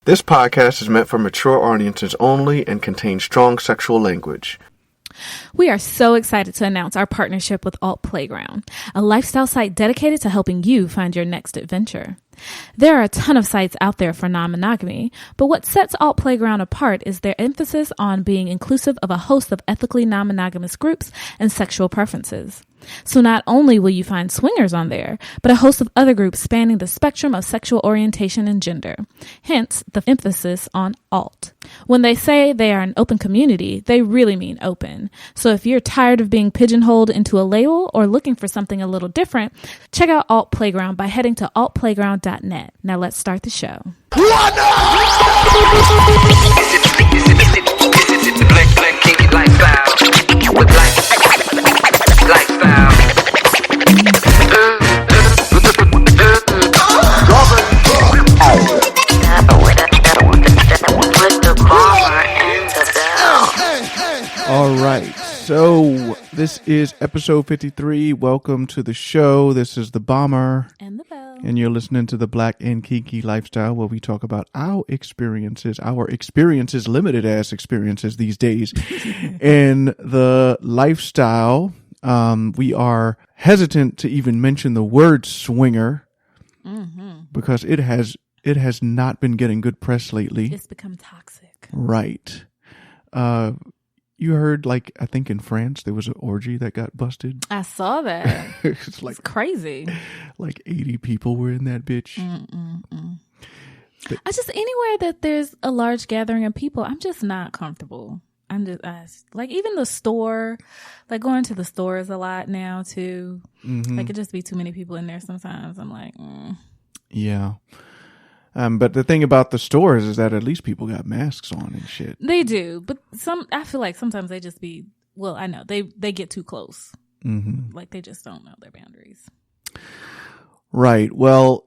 This podcast is meant for mature audiences only and contains strong sexual language. We are so excited to announce our partnership with Alt Playground, a lifestyle site dedicated to helping you find your next adventure. There are a ton of sites out there for non-monogamy, but what sets Alt Playground apart is their emphasis on being inclusive of a host of ethically non-monogamous groups and sexual preferences. So not only will you find swingers on there, but a host of other groups spanning the spectrum of sexual orientation and gender. Hence, the emphasis on alt. When they say they are an open community, they really mean open. So if you're tired of being pigeonholed into a label or looking for something a little different, check out Alt Playground by heading to altplayground.net. Now let's start the show. All right, so this is episode 53. Welcome to the show. This is the Bomber. And the Belle. And you're listening to the Black and Kinky Lifestyle, where we talk about our experiences, limited ass experiences these days in the lifestyle. We are hesitant to even mention the word swinger because it has not been getting good press lately. It's become toxic. Right. You heard, like, I think in France, there was an orgy that got busted. I saw that. It's crazy. Like 80 people were in that bitch. I just, anywhere that there's a large gathering of people, I'm just not comfortable. Like, even the store, like going to the stores a lot now too. Like, it just be too many people in there sometimes. I'm like, Yeah. But the thing about the stores is that at least people got masks on and shit. They do, but I feel like sometimes they just be, well, I know they get too close. Like, they just don't know their boundaries. Right. Well,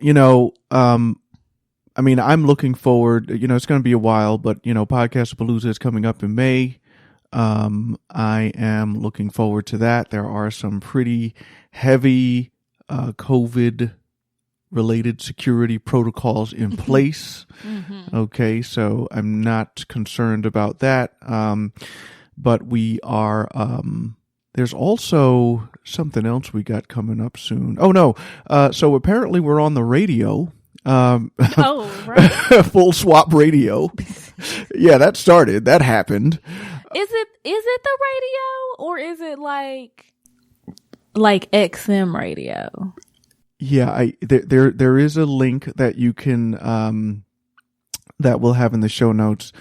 I mean, I'm looking forward, it's going to be a while, but, podcast-a-palooza is coming up in May. I am looking forward to that. There are some pretty heavy, COVID related security protocols in place. Okay, so I'm not concerned about that. But we are, there's also something else we got coming up soon. Oh no. So apparently we're on the radio. Oh, right. Full swap radio. Yeah, that happened. Is it the radio or is it like XM radio? Yeah, there is a link that you can that we'll have in the show notes.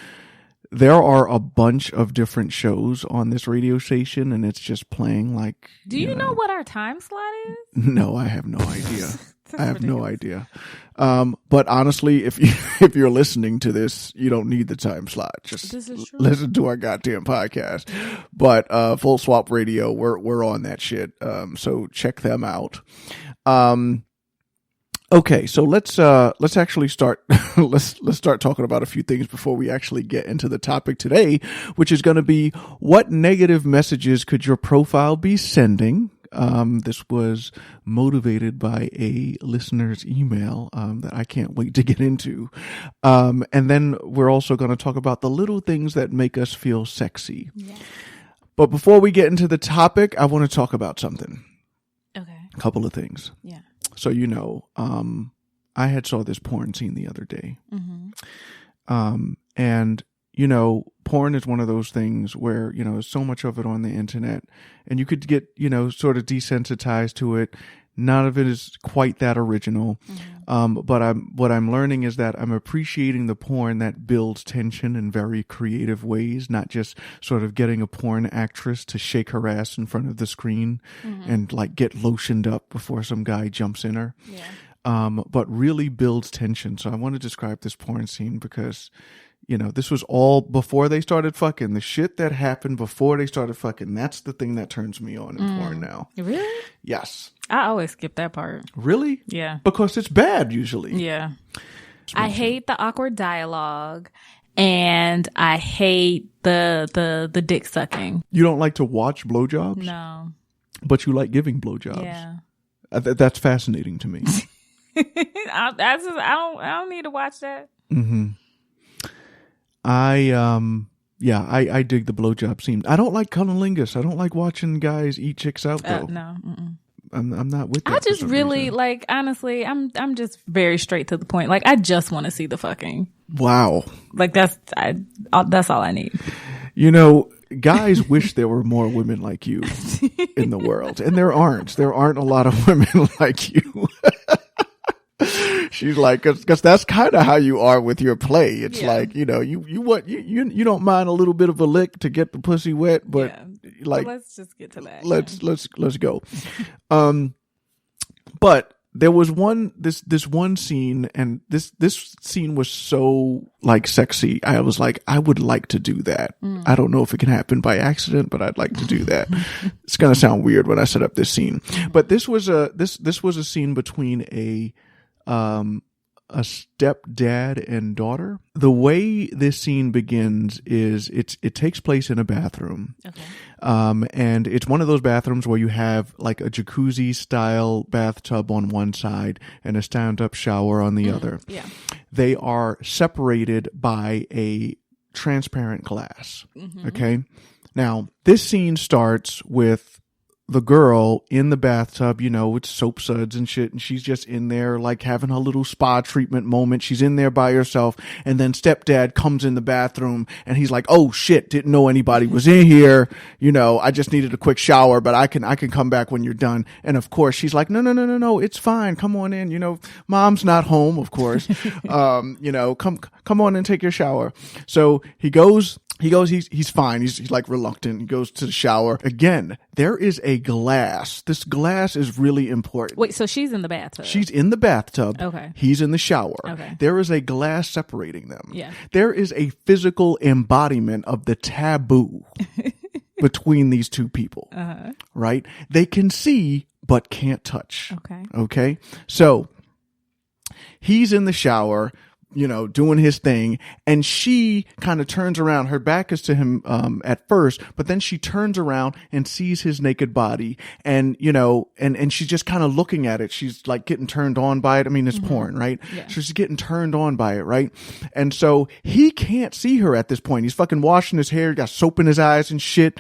There are a bunch of different shows on this radio station, and it's just playing like. Do you know what our time slot is? No, I have no idea. I have no idea. But honestly, if you're listening to this, you don't need the time slot. Just listen to our goddamn podcast. But Full Swap Radio, we're on that shit. So check them out. Okay, so let's actually start. let's start talking about a few things before we actually get into the topic today, which is going to be what negative messages could your profile be sending? This was motivated by a listener's email that I can't wait to get into. And then we're also going to talk about the little things that make us feel sexy. Yeah. But before we get into the topic, I want to talk about something. Okay. A couple of things. Yeah. So, I had saw this porn scene the other day. And, porn is one of those things where, there's so much of it on the internet and you could get, sort of desensitized to it. None of it is quite that original. But what I'm learning is that I'm appreciating the porn that builds tension in very creative ways, not just sort of getting a porn actress to shake her ass in front of the screen and like get lotioned up before some guy jumps in her. Yeah. But really builds tension. So I want to describe this porn scene because, this was all before they started fucking. The shit that happened before they started fucking, that's the thing that turns me on in porn now. Really? Yes. I always skip that part. Really? Yeah. Because it's bad usually. Yeah. I hate the awkward dialogue and I hate the dick sucking. You don't like to watch blowjobs? No. But you like giving blowjobs? Yeah. That's fascinating to me. I don't need to watch that. I dig the blowjob scene. I don't like cunnilingus. I don't like watching guys eat chicks out though. No. I'm not with that. I just really reason. Like, honestly, I'm just very straight to the point. Like, I just want to see the fucking. Wow. Like, that's all I need. You know, guys wish there were more women like you in the world, and there aren't. There aren't a lot of women like you. She's like, because that's kind of how you are with your play. It's like, you know, you don't mind a little bit of a lick to get the pussy wet, but like, well, let's just get to that. Let's go. But there was this one scene, and this scene was so like sexy. I was like, I would like to do that. I don't know if it can happen by accident, but I'd like to do that. It's gonna sound weird when I set up this scene, but this was a scene between a stepdad and daughter. The way this scene begins is it takes place in a bathroom. Okay. And it's one of those bathrooms where you have like a jacuzzi style bathtub on one side and a stand-up shower on the other. Yeah. They are separated by a transparent glass. Okay. Now, this scene starts with the girl in the bathtub, you know, with soap suds and shit, and she's just in there like having a little spa treatment moment. She's in there by herself, and then stepdad comes in the bathroom and he's like, oh shit, didn't know anybody was in here, you know, I just needed a quick shower, but I can come back when you're done. And of course she's like, no, it's fine, come on in, you know, mom's not home, of course. You know, come on and take your shower. So he's fine. He's like reluctant. He goes to the shower. Again, there is a glass. This glass is really important. Wait, so she's in the bathtub? She's in the bathtub. Okay. He's in the shower. Okay. There is a glass separating them. Yeah. There is a physical embodiment of the taboo between these two people. Uh-huh. Right? They can see, but can't touch. Okay. Okay? So, he's in the shower, you know, doing his thing, and she kind of turns around. Her back is to him at first, but then she turns around and sees his naked body, and you know, and she's just kind of looking at it. She's like getting turned on by it. I mean, it's porn, right? Yeah. So she's getting turned on by it, right? And so he can't see her at this point. He's fucking washing his hair, got soap in his eyes and shit.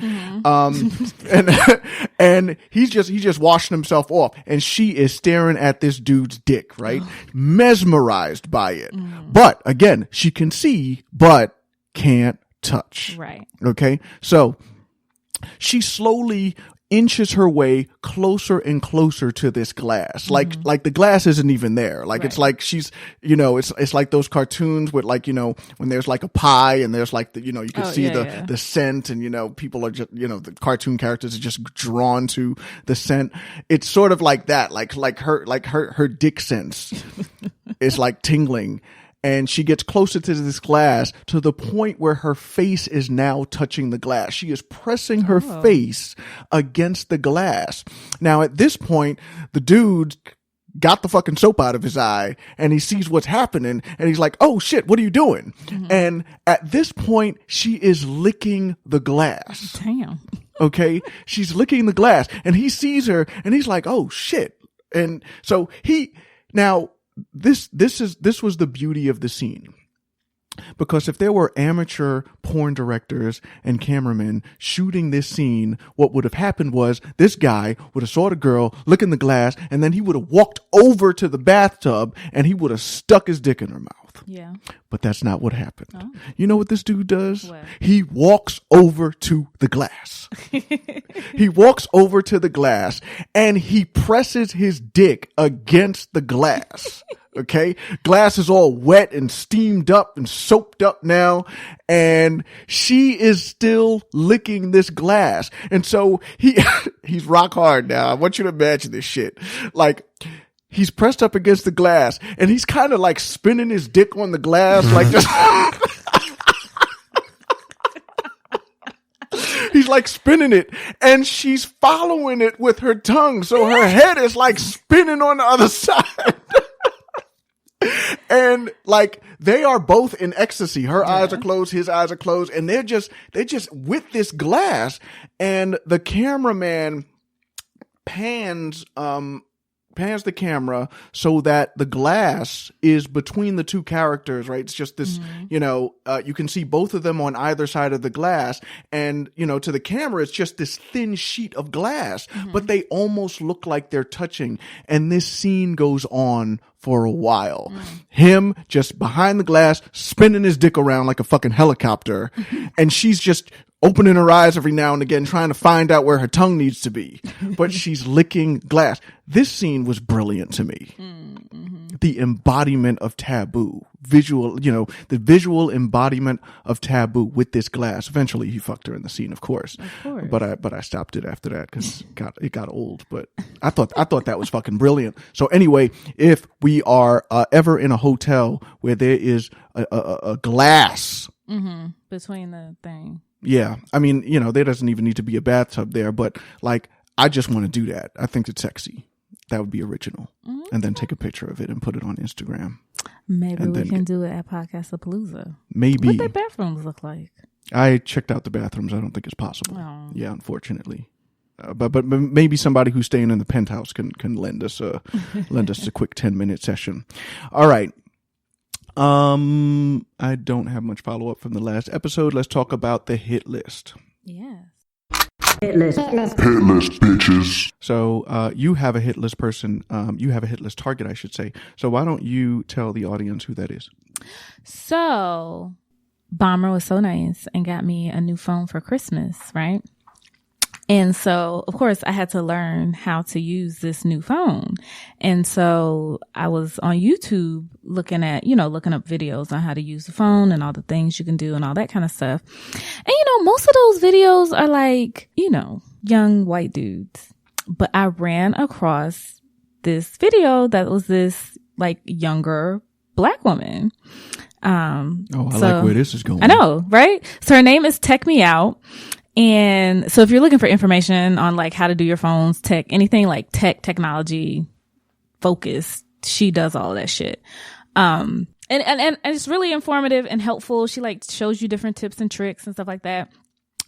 And he's just washing himself off, and she is staring at this dude's dick, right? Mesmerized by it. But again, she can see, but can't touch. Right. Okay. So she slowly inches her way closer and closer to this glass. Like the glass isn't even there. Like, it's like she's, you know, it's like those cartoons with like, you know, when there's like a pie and there's like the, you know, you can see the scent, and, you know, people are just, you know, the cartoon characters are just drawn to the scent. It's sort of like that, like her dick sense is like tingling. And she gets closer to this glass to the point where her face is now touching the glass. She is pressing her face against the glass. Now, at this point, the dude got the fucking soap out of his eye, and he sees what's happening, and he's like, oh shit, what are you doing? And at this point, she is licking the glass. Damn. Okay? She's licking the glass, and he sees her, and he's like, oh shit. And so this was the beauty of the scene, because if there were amateur porn directors and cameramen shooting this scene, what would have happened was this guy would have saw the girl look in the glass, and then he would have walked over to the bathtub and he would have stuck his dick in her mouth. Yeah. But that's not what happened. Oh. You know what this dude does? What? He walks over to the glass. He walks over to the glass and he presses his dick against the glass. Okay. Glass is all wet and steamed up and soaped up now. And she is still licking this glass. And so he's rock hard now. I want you to imagine this shit. Like, he's pressed up against the glass and he's kind of like spinning his dick on the glass. Like just, he's like spinning it and she's following it with her tongue. So her head is like spinning on the other side. And like they are both in ecstasy. Her eyes are closed, his eyes are closed, and they're just with this glass. And the cameraman pans pans the camera so that the glass is between the two characters, right? It's just this, you can see both of them on either side of the glass. And, to the camera, it's just this thin sheet of glass, but they almost look like they're touching. And this scene goes on for a while. Him just behind the glass, spinning his dick around like a fucking helicopter. And she's just opening her eyes every now and again, trying to find out where her tongue needs to be. But she's licking glass. This scene was brilliant to me. The embodiment of taboo. The visual embodiment of taboo with this glass. Eventually he fucked her in the scene, of course. But I stopped it after that because it got old. But I thought that was fucking brilliant. So anyway, if we are ever in a hotel where there is a glass between the thing. Yeah. I mean, there doesn't even need to be a bathtub there, but I just want to do that. I think it's sexy. That would be original. And then take a picture of it and put it on Instagram. Maybe we can do it at podcast-a-palooza. Maybe. What their bathrooms look like? I checked out the bathrooms. I don't think it's possible. Oh. Yeah, unfortunately. But maybe somebody who's staying in the penthouse can lend us a quick 10-minute session. All right. I don't have much follow-up from the last episode. Let's talk about the hit list. Yes. Hit list, bitches. So you have a hit list person. You have a hit list target, I should say. So why don't you tell the audience who that is? So Bomber was so nice and got me a new phone for Christmas, right? And so, of course, I had to learn how to use this new phone. And so I was on YouTube looking up videos on how to use the phone and all the things you can do and all that kind of stuff. And, most of those videos are like, young white dudes. But I ran across this video that was this younger Black woman. I like where this is going. I know, right? So her name is Tech Me Out. And so if you're looking for information on how to do your phones, anything like technology focused, she does all of that shit. And it's really informative and helpful. She shows you different tips and tricks and stuff like that.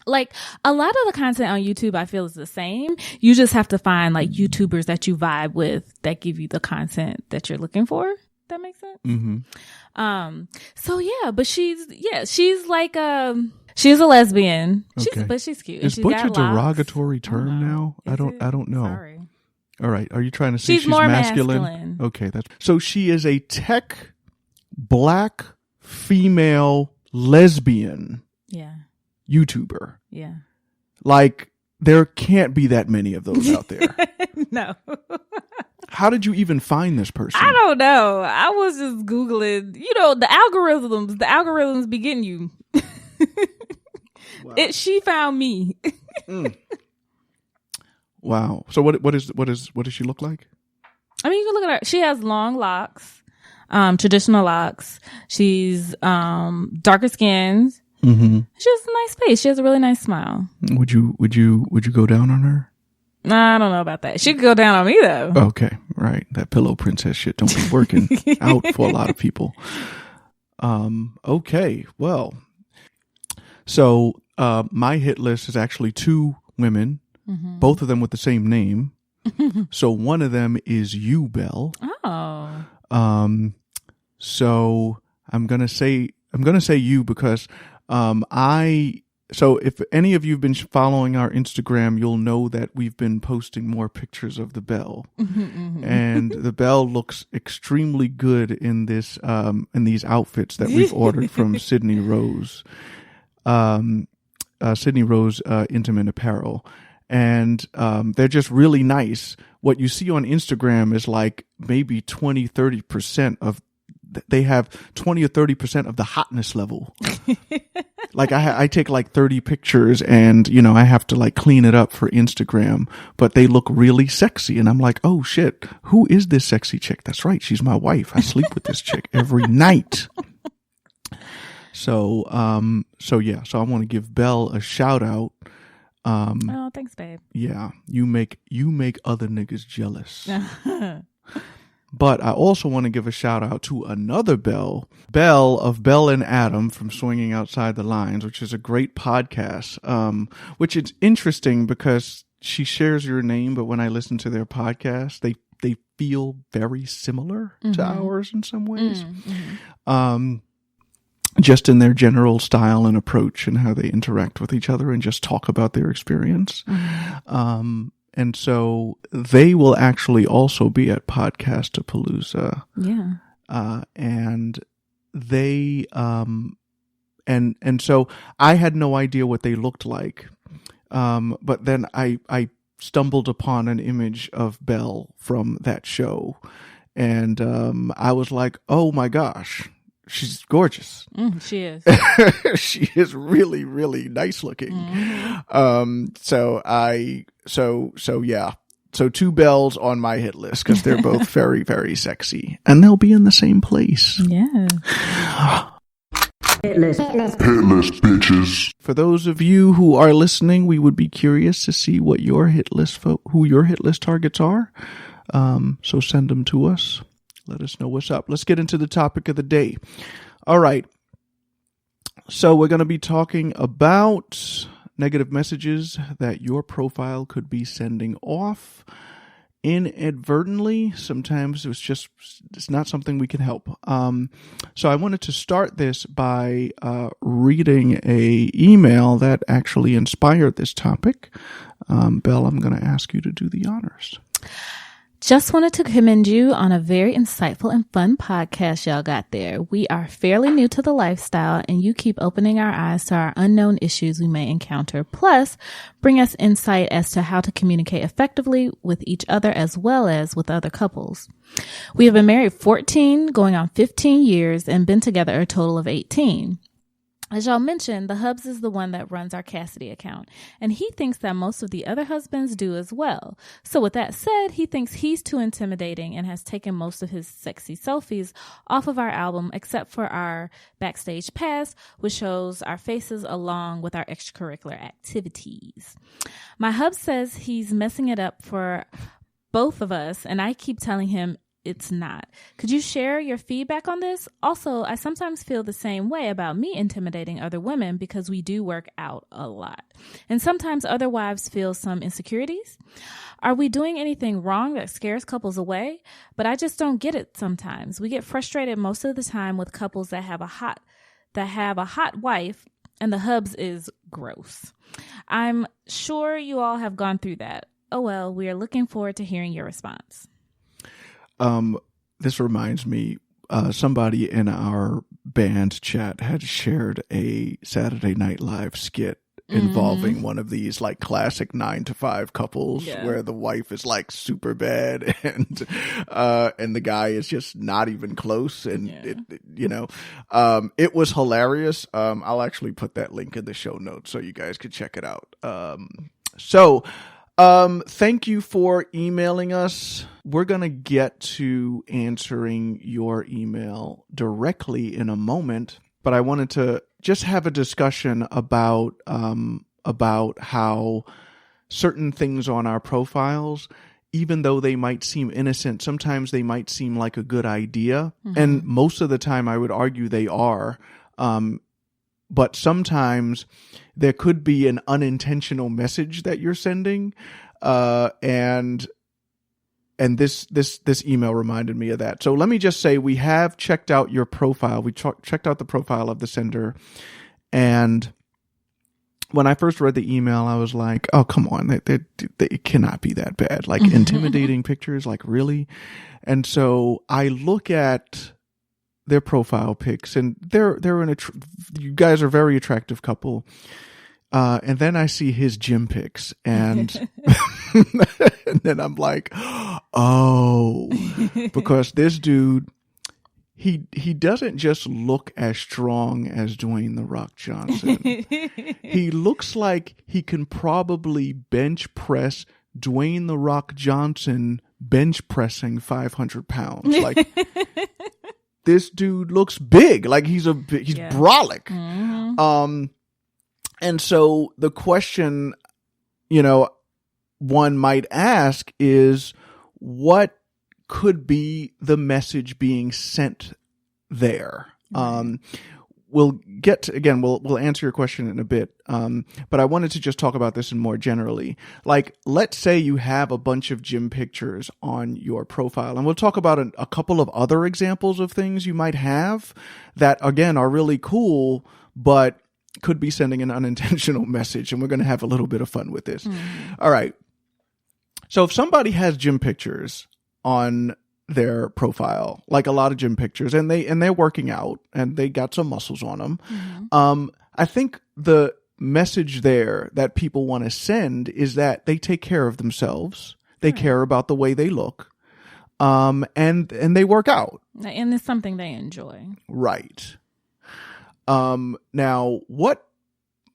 A lot of the content on YouTube I feel is the same. You just have to find YouTubers that you vibe with that give you the content that you're looking for. That makes sense? Mm-hmm. So yeah, but she's she's a lesbian. Okay. But she's cute. Is butch a derogatory term now? I don't know. Sorry. All right. Are you trying to say she's more masculine? Okay. So she is a tech Black female lesbian. Yeah. YouTuber. Yeah. There can't be that many of those out there. No. How did you even find this person? I don't know. I was just Googling, the algorithms be getting you. Wow. She found me. Wow. So what does she look like? I mean, you can look at her. She has long locks, traditional locks. She's darker skinned. Mm-hmm. She has a nice face. She has a really nice smile. Would you go down on her? I don't know about that. She could go down on me though. Okay, right. That pillow princess shit don't be working out for a lot of people. Okay, well, so my hit list is actually two women, both of them with the same name. So one of them is you, Belle. Oh. So I'm gonna say you because So if any of you have been following our Instagram, you'll know that we've been posting more pictures of the Belle. And the Belle looks extremely good in this in these outfits that we've ordered from Sydney Rose. Sydney Rose Intimate Apparel. And they're just really nice. What you see on Instagram is maybe 20-30% of they have 20 or 30% of the hotness level. I take 30 pictures and, I have to clean it up for Instagram, but they look really sexy. And I'm like, oh shit, who is this sexy chick? That's right. She's my wife. I sleep with this chick every night. So I want to give Belle a shout out. Oh, thanks, babe. Yeah. You make other niggas jealous. But I also want to give a shout out to another Belle of Belle and Adam from Swinging Outside the Lines, which is a great podcast, which is interesting because she shares your name. But when I listen to their podcast, they feel very similar to ours in some ways. Just in their general style and approach and how they interact with each other and just talk about their experience. And so they will actually also be at podcast-a-palooza. Yeah. And they, and so I had no idea what they looked like. But then I stumbled upon an image of Belle from that show. And, I was like, oh my gosh, she's gorgeous. She is. She is really, really nice looking. So yeah. So 2 Belles on my hit list because they're both very, very sexy, and they'll be in the same place. Yeah. Hit list, bitches. For those of you who are listening, we would be curious to see what your hit list, who your hit list targets are. So send them to us. Let us know what's up. Let's get into the topic of the day. All right. So we're going to be talking about negative messages that your profile could be sending off inadvertently. Sometimes it's not something we can help. So I wanted to start this by reading a email that actually inspired this topic. Belle, I'm going to ask you to do the honors. Just wanted to commend you on a very insightful and fun podcast y'all got there. We are fairly new to the lifestyle, and you keep opening our eyes to our unknown issues we may encounter. Plus, bring us insight as to how to communicate effectively with each other as well as with other couples. We have been married 14, going on 15 years, and been together a total of 18. As y'all mentioned, the hubs is the one that runs our Cassidy account, and he thinks that most of the other husbands do as well. So with that said, he thinks he's too intimidating and has taken most of his sexy selfies off of our album, except for our backstage pass, which shows our faces along with our extracurricular activities. My hub says he's messing it up for both of us, and I keep telling him it's not. Could you share your feedback on this? Also, I sometimes feel the same way about me intimidating other women because we do work out a lot. And sometimes other wives feel some insecurities. Are we doing anything wrong that scares couples away? But I just don't get it sometimes. We get frustrated most of the time with couples that have a hot wife, and the hubs is gross. I'm sure you all have gone through that. Oh well, we are looking forward to hearing your response. This reminds me, somebody in our band chat had shared a Saturday Night Live skit involving one of these like classic 9-to-5 couples where the wife is like super bad and the guy is just not even close. And it was hilarious. I'll actually put that link in the show notes so you guys could check it out. Thank you for emailing us. We're going to get to answering your email directly in a moment, but I wanted to just have a discussion about how certain things on our profiles, even though they might seem innocent, sometimes they might seem like a good idea. And most of the time I would argue they are. But sometimes there could be an unintentional message that you're sending. And this email reminded me of that. So let me just say, we have checked out your profile. We checked out the profile of the sender. And when I first read the email, I was like, oh, come on. It cannot be that bad. Like intimidating pictures, like really? And so I look at their profile pics, and you guys are a very attractive couple. And then I see his gym pics, and and then I'm like, oh, because this dude, he doesn't just look as strong as Dwayne "The Rock" Johnson. He looks like he can probably bench press Dwayne "The Rock" Johnson bench pressing 500 pounds. Like, this dude looks big. Like he's brolic. And so the question, one might ask is, what could be the message being sent there? we'll get to, again, we'll answer your question in a bit. But I wanted to just talk about this in more generally. Like, let's say you have a bunch of gym pictures on your profile, and we'll talk about a couple of other examples of things you might have that, again, are really cool, but could be sending an unintentional message. And we're going to have a little bit of fun with this. All right. So if somebody has gym pictures on their profile, like a lot of gym pictures, and they're working out and they got some muscles on them, I think the message there that people want to send is that they take care of themselves, they care about the way they look, and they work out, and it's something they enjoy, right? Now, what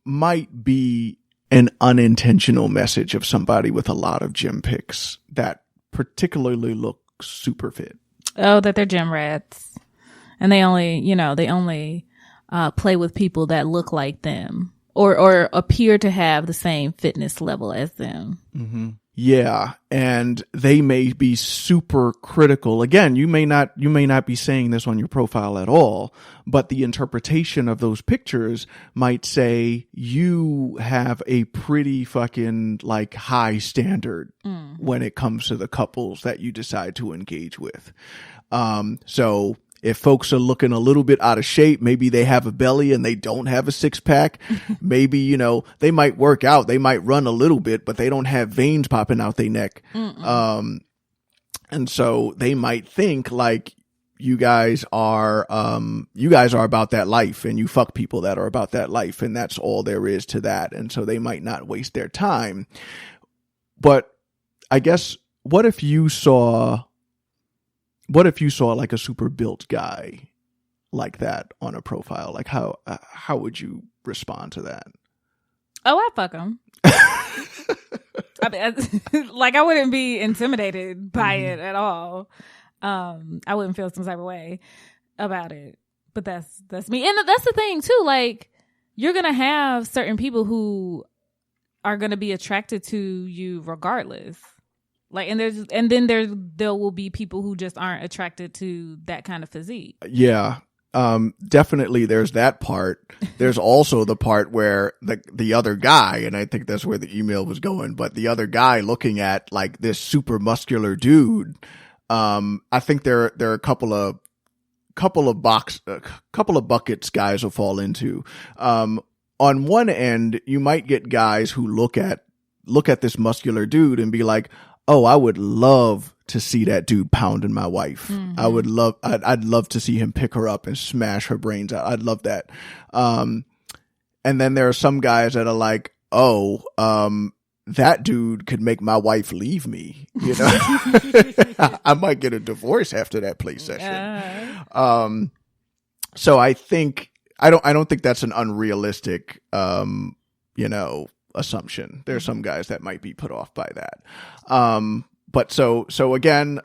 might be an unintentional message of somebody with a lot of gym pics that particularly look super fit? Oh, that they're gym rats, and they only play with people that look like them or appear to have the same fitness level as them. Mm-hmm. Yeah, and they may be super critical. Again, you may not be saying this on your profile at all, but the interpretation of those pictures might say you have a pretty fucking like high standard when it comes to the couples that you decide to engage with. So if folks are looking a little bit out of shape, maybe they have a belly and they don't have a six pack. Maybe, they might work out. They might run a little bit, but they don't have veins popping out their neck. And so they might think like you guys are about that life and you fuck people that are about that life. And that's all there is to that. And so they might not waste their time. But I guess what if you saw like a super built guy like that on a profile? Like how would you respond to that? Oh, I fuck him. I mean, like I wouldn't be intimidated by it at all. I wouldn't feel some type of way about it. But that's me. And that's the thing too. Like you're going to have certain people who are going to be attracted to you regardless. Like, and then there will be people who just aren't attracted to that kind of physique. Yeah. Definitely there's that part. There's also the part where the other guy, and I think that's where the email was going, but the other guy looking at like this super muscular dude. I think there are a couple of buckets guys will fall into. On one end, you might get guys who look at this muscular dude and be like, oh, I would love to see that dude pounding my wife. I'd love to see him pick her up and smash her brains out. I'd love that. And then there are some guys that are like, oh, that dude could make my wife leave me. I might get a divorce after that play session. So I think, I don't think that's an unrealistic, assumption. There's some guys that might be put off by that. But so again,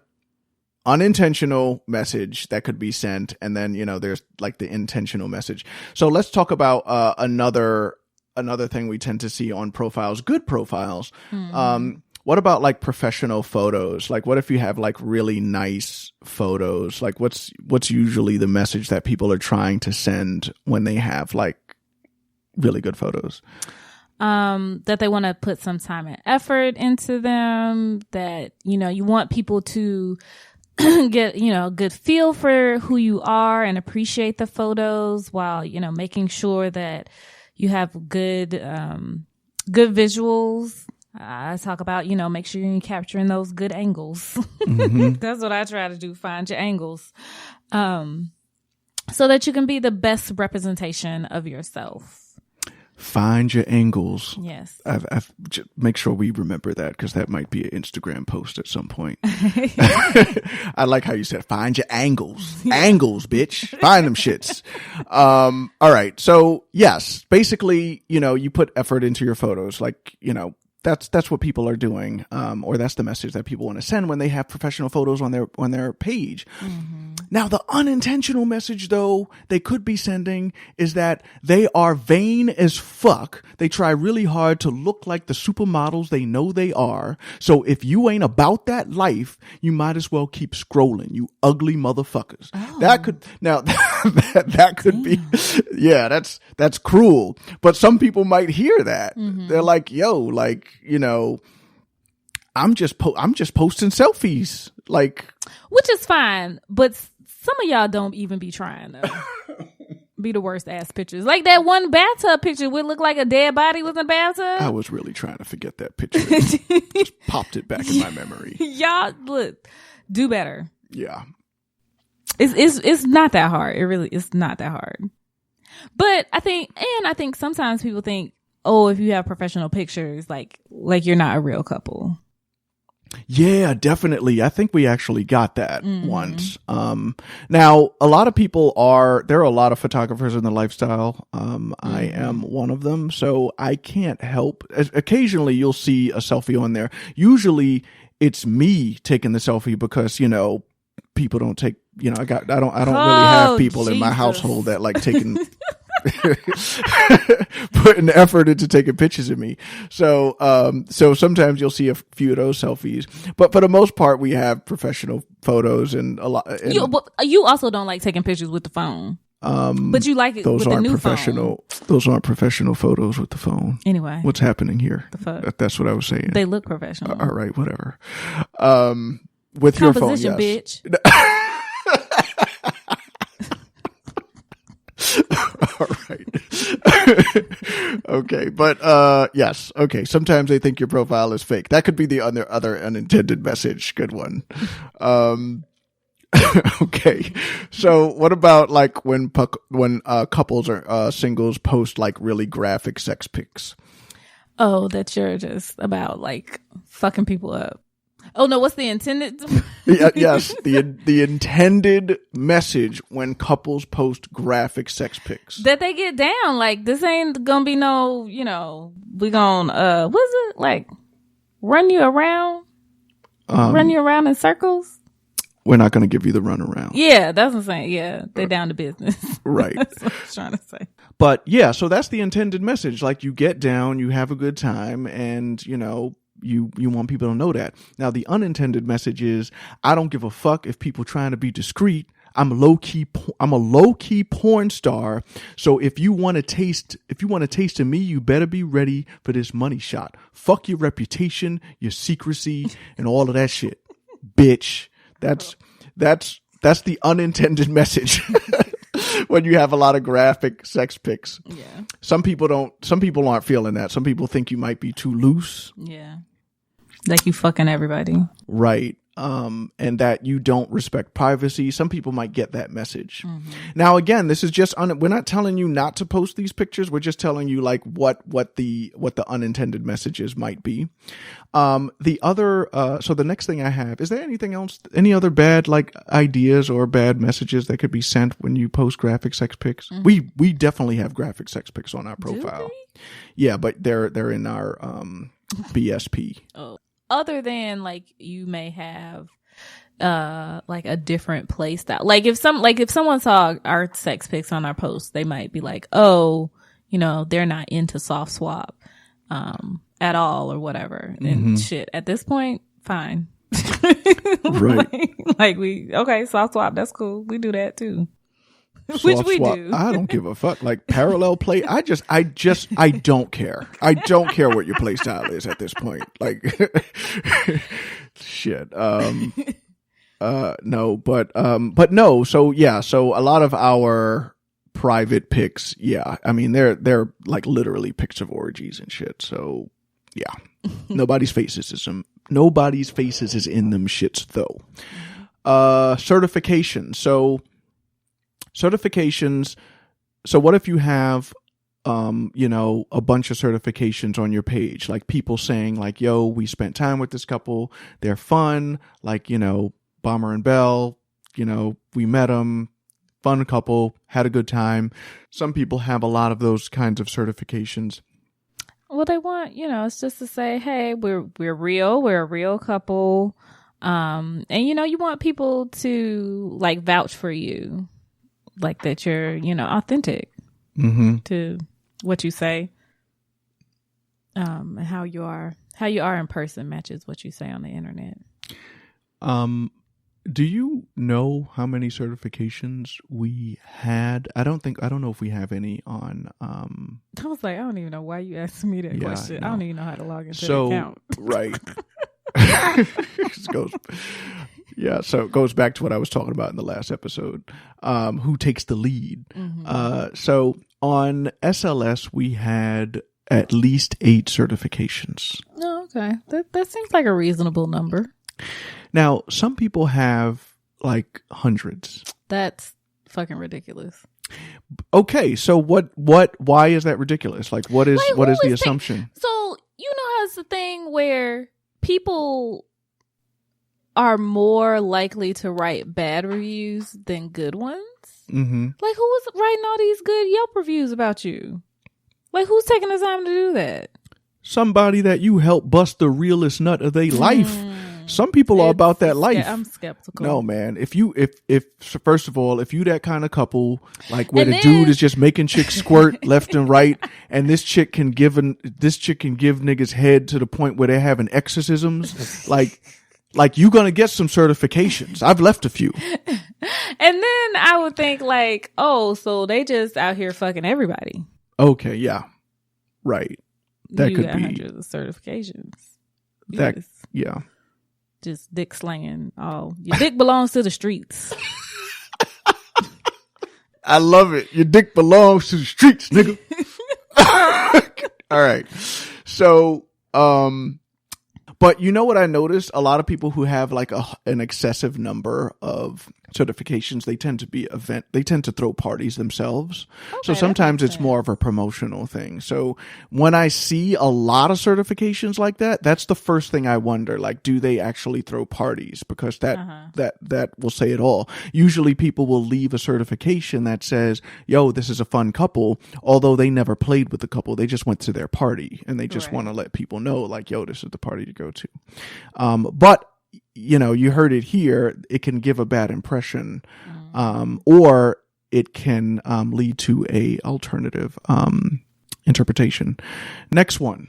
unintentional message that could be sent. And then, there's like the intentional message. So let's talk about, another thing we tend to see on profiles, good profiles. What about like professional photos? Like what if you have like really nice photos? Like what's usually the message that people are trying to send when they have like really good photos? That they want to put some time and effort into them, that, you want people to get, a good feel for who you are and appreciate the photos while, making sure that you have good visuals. I talk about, make sure you're capturing those good angles. That's what I try to do. Find your angles. So that you can be the best representation of yourself. Find your angles. Yes. I've make sure we remember that because that might be an Instagram post at some point. I like how you said, find your angles. Angles, bitch. Find them shits. All right. So yes, basically, you put effort into your photos. Like, that's what people are doing, or that's the message that people want to send when they have professional photos on their page. Now, the unintentional message, though, they could be sending is that they are vain as fuck. They try really hard to look like the supermodels they know they are. So if you ain't about that life, you might as well keep scrolling, you ugly motherfuckers. That could be, yeah, that's cruel. But some people might hear that. They're like, yo, like, you know, I'm just posting selfies, like, which is fine, but some of y'all don't even be trying to be the worst ass pictures. Like that one bathtub picture would look like a dead body was in the bathtub. I was really trying to forget that picture. Just popped it back in my memory. Y'all, look, do better. Yeah. It's not that hard. It really is not that hard. But I think sometimes people think, oh, if you have professional pictures, like you're not a real couple. Yeah, definitely. I think we actually got that once. Now a lot of people there are a lot of photographers in the lifestyle. I am one of them. So I can't help. Occasionally you'll see a selfie on there. Usually it's me taking the selfie because, you know, people don't take, you know, I don't really have people in my household that like taking putting effort into taking pictures of me. So sometimes you'll see a few of those selfies, but for the most part, we have professional photos and a lot. And you also don't like taking pictures with the phone. But you like it with the new phone. Those aren't professional photos with the phone. Anyway, what's happening here? The fuck? That's what I was saying. They look professional. All right, whatever. With your phone, yes. Bitch. All right. Okay. But, yes. Okay. Sometimes they think your profile is fake. That could be the other unintended message. Good one. Okay. So what about like when couples or, singles post like really graphic sex pics? Oh, that you're just about like fucking people up. Oh no, what's the intended? Yes, the intended message when couples post graphic sex pics. That they get down. Like, this ain't gonna be no, you know, we gonna, what's it? Like, run you around in circles? We're not gonna give you the runaround. Yeah, that's what I'm saying. Yeah, they're down to business. Right. That's what I was trying to say. But yeah, so that's the intended message. Like, you get down, you have a good time, and, you know, you want people to know that. Now, the unintended message is, I don't give a fuck if people trying to be discreet. I'm a low key porn star. So if you want to taste of me, you better be ready for this money shot. Fuck your reputation, your secrecy, and all of that shit, bitch. That's the unintended message. When you have a lot of graphic sex pics. Yeah. Some people aren't feeling that. Some people think you might be too loose. Yeah. Like you fucking everybody. Right. And that you don't respect privacy. Some people might get that message. Now, again, this is just, we're not telling you not to post these pictures. We're just telling you like what the unintended messages might be. So the next thing I have, is there anything else, any other bad like ideas or bad messages that could be sent when you post graphic sex pics? We definitely have graphic sex pics on our profile. Yeah, but they're in our, BSP. Oh. Other than like you may have like a different play style. Like if someone saw our sex pics on our post, they might be like, oh, you know, they're not into soft swap at all or whatever. And shit, at this point, fine. Right. like soft swap, that's cool. We do that too. Which we do. I don't give a fuck. Like parallel play. I don't care. I don't care what your play style is at this point. Like shit. No, but no. So yeah. So a lot of our private pics. Yeah. I mean, they're like literally pics of orgies and shit. So yeah, nobody's faces is in them shits though. Certification. Certifications. So what if you have, you know, a bunch of certifications on your page, like people saying like, yo, we spent time with this couple. They're fun. Like, you know, Bomber and Belle, you know, we met them, fun couple, had a good time. Some people have a lot of those kinds of certifications. Well, well, they want, it's just to say, hey, we're real. We're a real couple. And you want people to like vouch for you, like that you're, authentic to what you say. And how you are in person matches what you say on the internet. Do you know how many certifications we had? I don't know if we have any on. I was like, I don't even know why you asked me that question. No. I don't even know how to log into the account. Right. So it goes back to what I was talking about in the last episode. Who takes the lead? So on SLS, we had at least 8 certifications. Oh, okay. That seems like a reasonable number. Now, some people have like hundreds. That's fucking ridiculous. Okay, so why is that ridiculous? Like, what is the assumption? So, how it's the thing where people are more likely to write bad reviews than good ones? Mm-hmm. Like, who was writing all these good Yelp reviews about you? Like, who's taking the time to do that? Somebody that you help bust the realest nut of their life. Some people are about that life. Yeah, I'm skeptical. No, man. If first of all, if you that kind of couple, like where dude is just making chicks squirt left and right, and this chick can give niggas head to the point where they're having exorcisms, like you gonna get some certifications. I've left a few. And then I would think like, oh, so they just out here fucking everybody. Okay, yeah, right. That you could got be hundreds of certifications. That Yes. yeah. Just dick slanging. Oh, your dick belongs to the streets. I love it. Your dick belongs to the streets, nigga. All right. So, but you know what I noticed? A lot of people who have like an excessive number of certifications, they tend to throw parties themselves. Okay, so sometimes it's more of a promotional thing. So when I see a lot of certifications like that, that's the first thing I wonder, like, do they actually throw parties? Because that will say it all. Usually people will leave a certification that says, yo, this is a fun couple, although they never played with the couple. They just went to their party and they just want to let people know, like, yo, this is the party to go to. But you heard it here. It can give a bad impression, or it can lead to a alternative interpretation. Next one,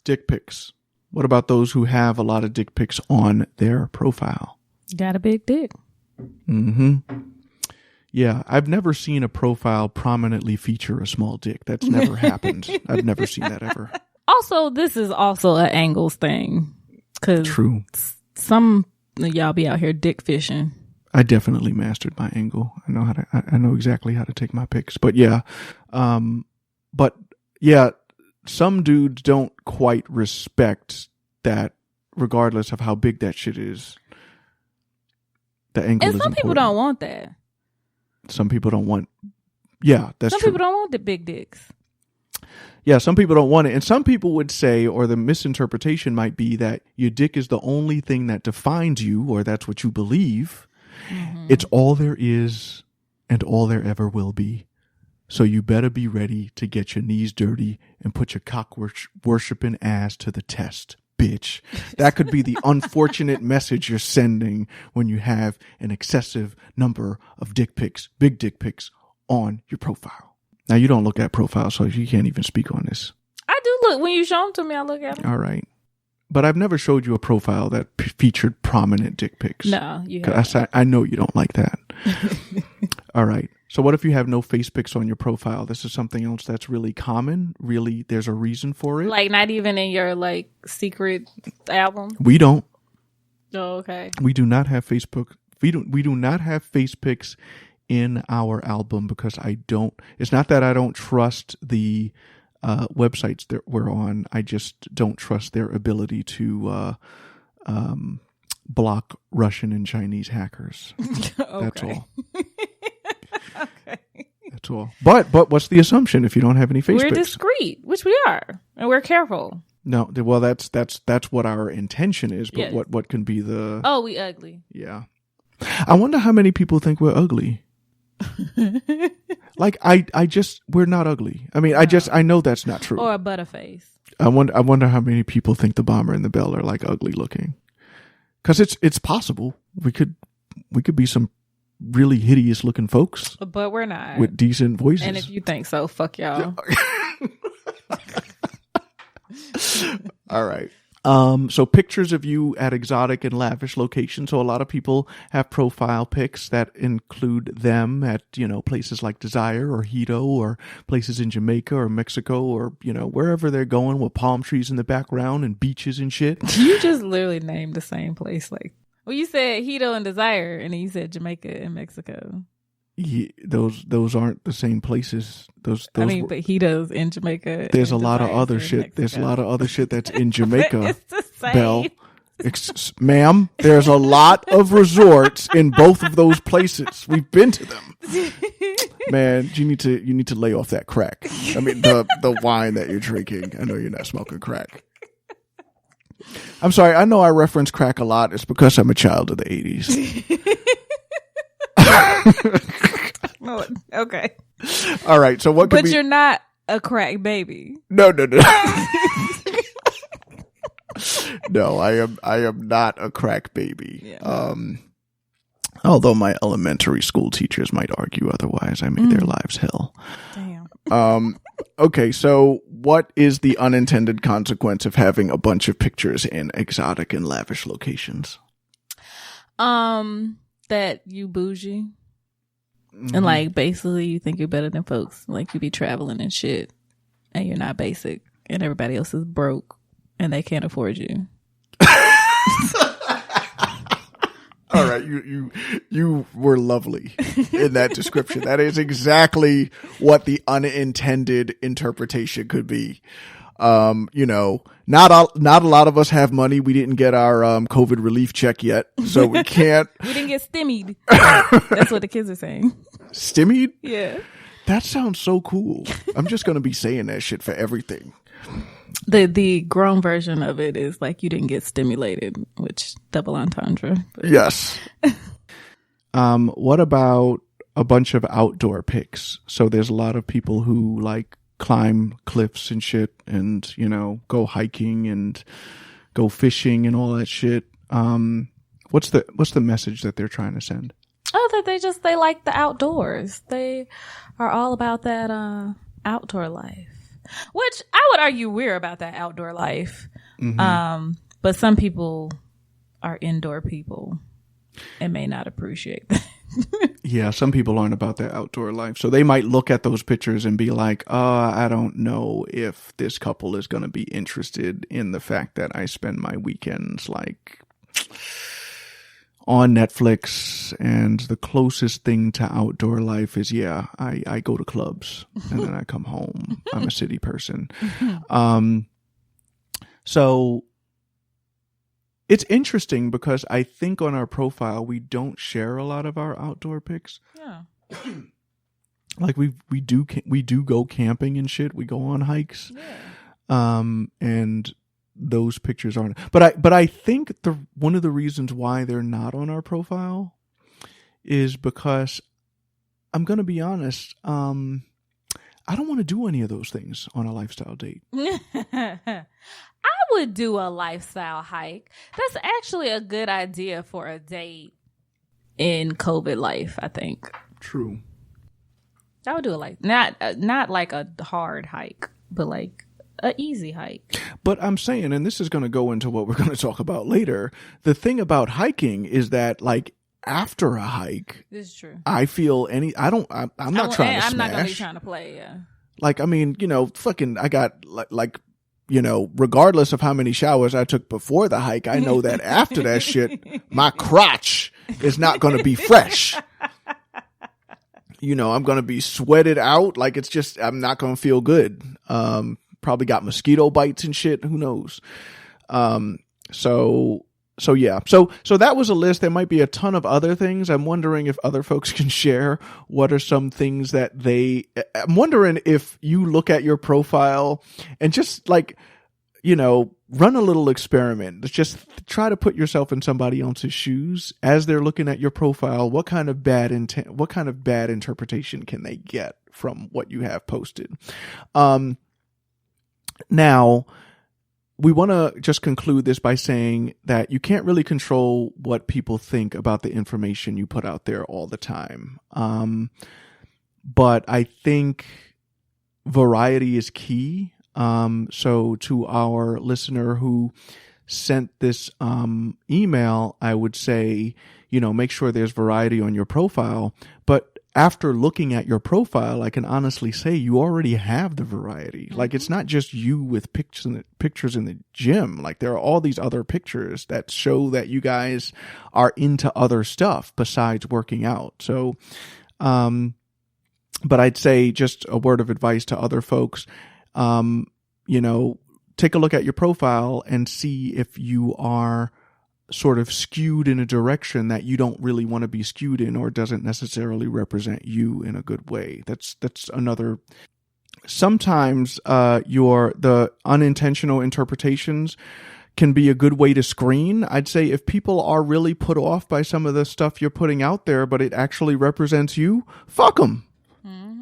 dick pics. What about those who have a lot of dick pics on their profile? Got a big dick. Mm-hmm. Yeah, I've never seen a profile prominently feature a small dick. That's never happened. I've never seen that ever. Also, this is also an angles thing. True. Some of y'all be out here dick fishing. I definitely mastered my angle. I know exactly how to take my pics. But yeah, some dudes don't quite respect that, regardless of how big that shit is. The angle is important. And some people don't want that. Some people don't want. Yeah, that's true. Some people don't want the big dicks. Yeah, some people don't want it. And some people would say, or the misinterpretation might be that your dick is the only thing that defines you, or that's what you believe. Mm-hmm. It's all there is and all there ever will be. So you better be ready to get your knees dirty and put your cock worshiping ass to the test, bitch. That could be the unfortunate message you're sending when you have an excessive number of dick pics, big dick pics on your profile. Now, you don't look at profiles, so you can't even speak on this. I do look. When you show them to me, I look at them. All right. But I've never showed you a profile that featured prominent dick pics. No, you haven't. I know you don't like that. All right. So what if you have no face pics on your profile? This is something else that's really common. Really, there's a reason for it. Like, not even in your, like, secret album? We don't. Oh, okay. We do not have Facebook. We do not have face pics in our album because it's not that I don't trust the websites that we're on. I just don't trust their ability to block Russian and Chinese hackers. That's all. Okay. That's all. But what's the assumption if you don't have any face We're pics? discreet, which we are, and we're careful. No, well, that's what our intention is. But yes. what can be the? Oh, we ugly. Yeah. I wonder how many people think we're ugly. Like we're not ugly. I mean, I know that's not true. Or a butterface. I wonder how many people think the Bomber and the Belle are like ugly looking. Because it's possible we could be some really hideous looking folks, but we're not, with decent voices. And if you think so, fuck y'all. All right. So pictures of you at exotic and lavish locations. So a lot of people have profile pics that include them at, places like Desire or Hito, or places in Jamaica or Mexico, or, wherever they're going, with palm trees in the background and beaches and shit. You just literally named the same place. Like, well, you said Hito and Desire, and then you said Jamaica and Mexico. Those aren't the same places. Those but Hito's in Jamaica. There's a lot of other shit. Mexico. There's a lot of other shit that's in Jamaica. It's the same. Belle, ma'am, there's a lot of resorts in both of those places. We've been to them. Man, you need to lay off that crack. I mean, the wine that you're drinking. I know you're not smoking crack. I'm sorry. I know I reference crack a lot. It's because I'm a child of the 80s. Oh, okay. All right. So what? But you're not a crack baby. No. No, I am not a crack baby. Yeah. Although my elementary school teachers might argue otherwise. I made their lives hell. Damn. Okay. So what is the unintended consequence of having a bunch of pictures in exotic and lavish locations? That you bougie. And like basically you think you're better than folks. Like you be traveling and shit and you're not basic and everybody else is broke and they can't afford you. All right, you were lovely in that description. That is exactly what the unintended interpretation could be. Not a lot of us have money. We didn't get our COVID relief check yet, so we can't. We didn't get stimmied. That's what the kids are saying. Stimmied? Yeah. That sounds so cool. I'm just gonna be saying that shit for everything. The grown version of it is like you didn't get stimulated, which double entendre. But. Yes. What about a bunch of outdoor pics? So there's a lot of people who like climb cliffs and shit and, go hiking and go fishing and all that shit. What's the message that they're trying to send? Oh, that they like the outdoors. They are all about that outdoor life. Which I would argue we're about that outdoor life. Mm-hmm. But some people are indoor people and may not appreciate that. Yeah, some people aren't about that outdoor life. So they might look at those pictures and be like, I don't know if this couple is going to be interested in the fact that I spend my weekends like on Netflix, and the closest thing to outdoor life is, I go to clubs and then I come home. I'm a city person. So it's interesting because I think on our profile, we don't share a lot of our outdoor pics. Yeah. Like we do go camping and shit. We go on hikes. Yeah. And those pictures aren't, but I think one of the reasons why they're not on our profile is because I'm going to be honest. I don't want to do any of those things on a lifestyle date. I would do a lifestyle hike. That's actually a good idea for a date in COVID life, I think. True. I would do not like a hard hike, but like an easy hike. But I'm saying, and this is going to go into what we're going to talk about later, the thing about hiking is that like after a hike, this is true. I feel I'm not trying to smash. I'm not going to be trying to play, yeah. Like, I mean, I got like, regardless of how many showers I took before the hike, I know that after that shit, my crotch is not going to be fresh. I'm going to be sweated out. Like, it's just, I'm not going to feel good. Probably got mosquito bites and shit. Who knows? So yeah. So that was a list. There might be a ton of other things. I'm wondering if other folks can share what are some things that I'm wondering if you look at your profile and just like, run a little experiment. Just try to put yourself in somebody else's shoes as they're looking at your profile. What kind of bad interpretation can they get from what you have posted? Now, we want to just conclude this by saying that you can't really control what people think about the information you put out there all the time. But I think variety is key. So to our listener who sent this email, I would say, make sure there's variety on your profile. But after looking at your profile, I can honestly say you already have the variety. Like, it's not just you with pictures in the gym. Like, there are all these other pictures that show that you guys are into other stuff besides working out. So, but I'd say just a word of advice to other folks, take a look at your profile and see if you are sort of skewed in a direction that you don't really want to be skewed in, or doesn't necessarily represent you in a good way. That's another. Sometimes the unintentional interpretations can be a good way to screen. I'd say if people are really put off by some of the stuff you're putting out there, but it actually represents you, fuck them.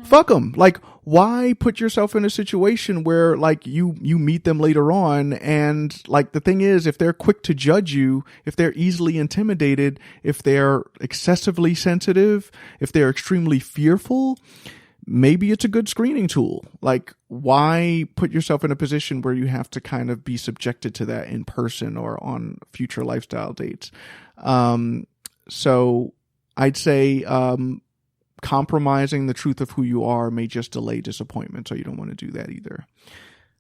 Fuck them. Like, why put yourself in a situation where, like, you meet them later on, and, like, the thing is, if they're quick to judge you, if they're easily intimidated, if they're excessively sensitive, if they're extremely fearful, maybe it's a good screening tool. Like, why put yourself in a position where you have to kind of be subjected to that in person or on future lifestyle dates? So I'd say, compromising the truth of who you are may just delay disappointment, so you don't want to do that either.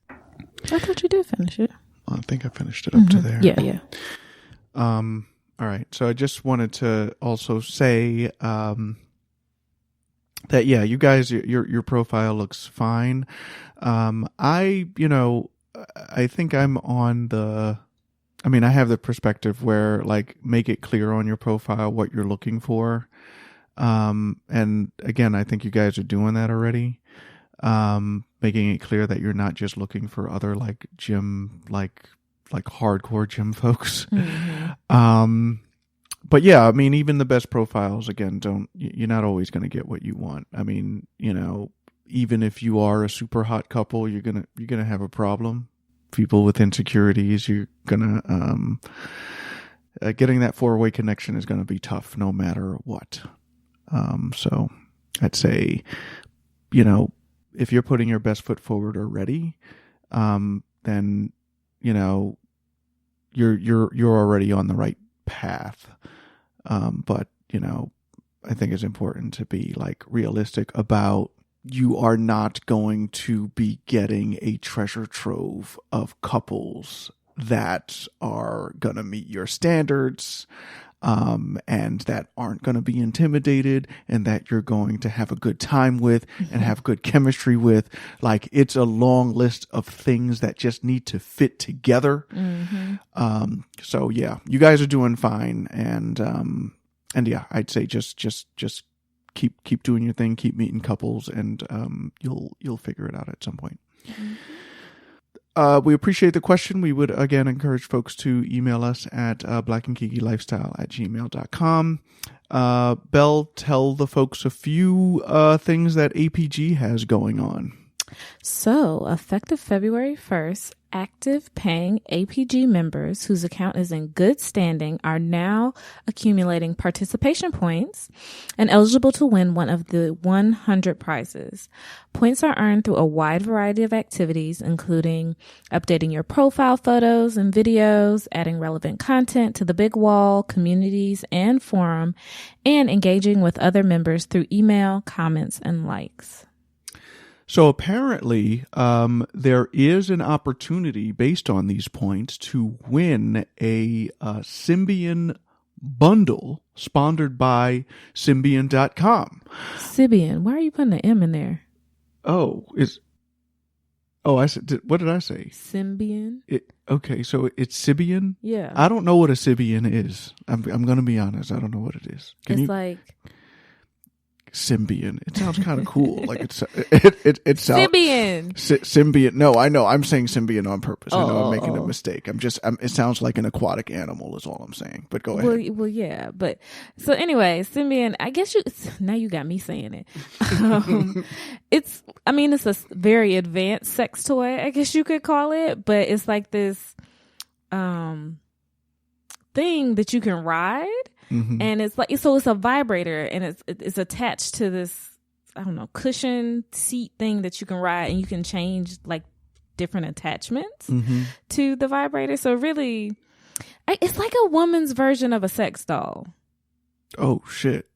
I thought you did finish it. I think I finished it up to there. Yeah. All right. So I just wanted to also say that, yeah, you guys, your profile looks fine. I think I'm on I have the perspective where, like, make it clear on your profile what you're looking for. And again, I think you guys are doing that already. Making it clear that you're not just looking for other, like, gym, like hardcore gym folks. But yeah, I mean, even the best profiles, again, you're not always going to get what you want. I mean, even if you are a super hot couple, you're going to have a problem. People with insecurities, you're going to, getting that 4-way connection is going to be tough no matter what. So I'd say, if you're putting your best foot forward already, then, you're already on the right path. But, I think it's important to be, like, realistic about, you are not going to be getting a treasure trove of couples that are going to meet your standards, and that aren't going to be intimidated, and that you're going to have a good time with and have good chemistry with. Like, it's a long list of things that just need to fit together. So yeah, you guys are doing fine. And yeah, I'd say just keep doing your thing, keep meeting couples, and you'll figure it out at some point. We appreciate the question. We would, again, encourage folks to email us at blackandkikilifestyle@gmail.com. Belle, tell the folks a few things that APG has going on. So, effective February 1st, active paying APG members whose account is in good standing are now accumulating participation points and eligible to win one of the 100 prizes. Points are earned through a wide variety of activities, including updating your profile photos and videos, adding relevant content to the big wall, communities, and forum, and engaging with other members through email, comments, and likes. So apparently, there is an opportunity based on these points to win a Symbian bundle sponsored by Symbian.com. Symbian. Why are you putting an M in there? I said, what did I say? Symbian. Okay, so it's Symbian? Yeah. I don't know what a Symbian is. I'm going to be honest. I don't know what it is. Symbian. It sounds kind of cool. Like it sounds Symbian. Symbian. No, I know. I'm saying Symbian on purpose. I know Oh, I'm making a mistake. It sounds like an aquatic animal is all I'm saying. But go ahead. Well, yeah. But so anyway, Symbian. I guess now you got me saying it. It's a very advanced sex toy, I guess you could call it. But it's like this thing that you can ride. Mm-hmm. And it's a vibrator, and it's attached to this, I don't know, cushion seat thing that you can ride, and you can change like different attachments to the vibrator. So really, it's like a woman's version of a sex doll. Oh shit.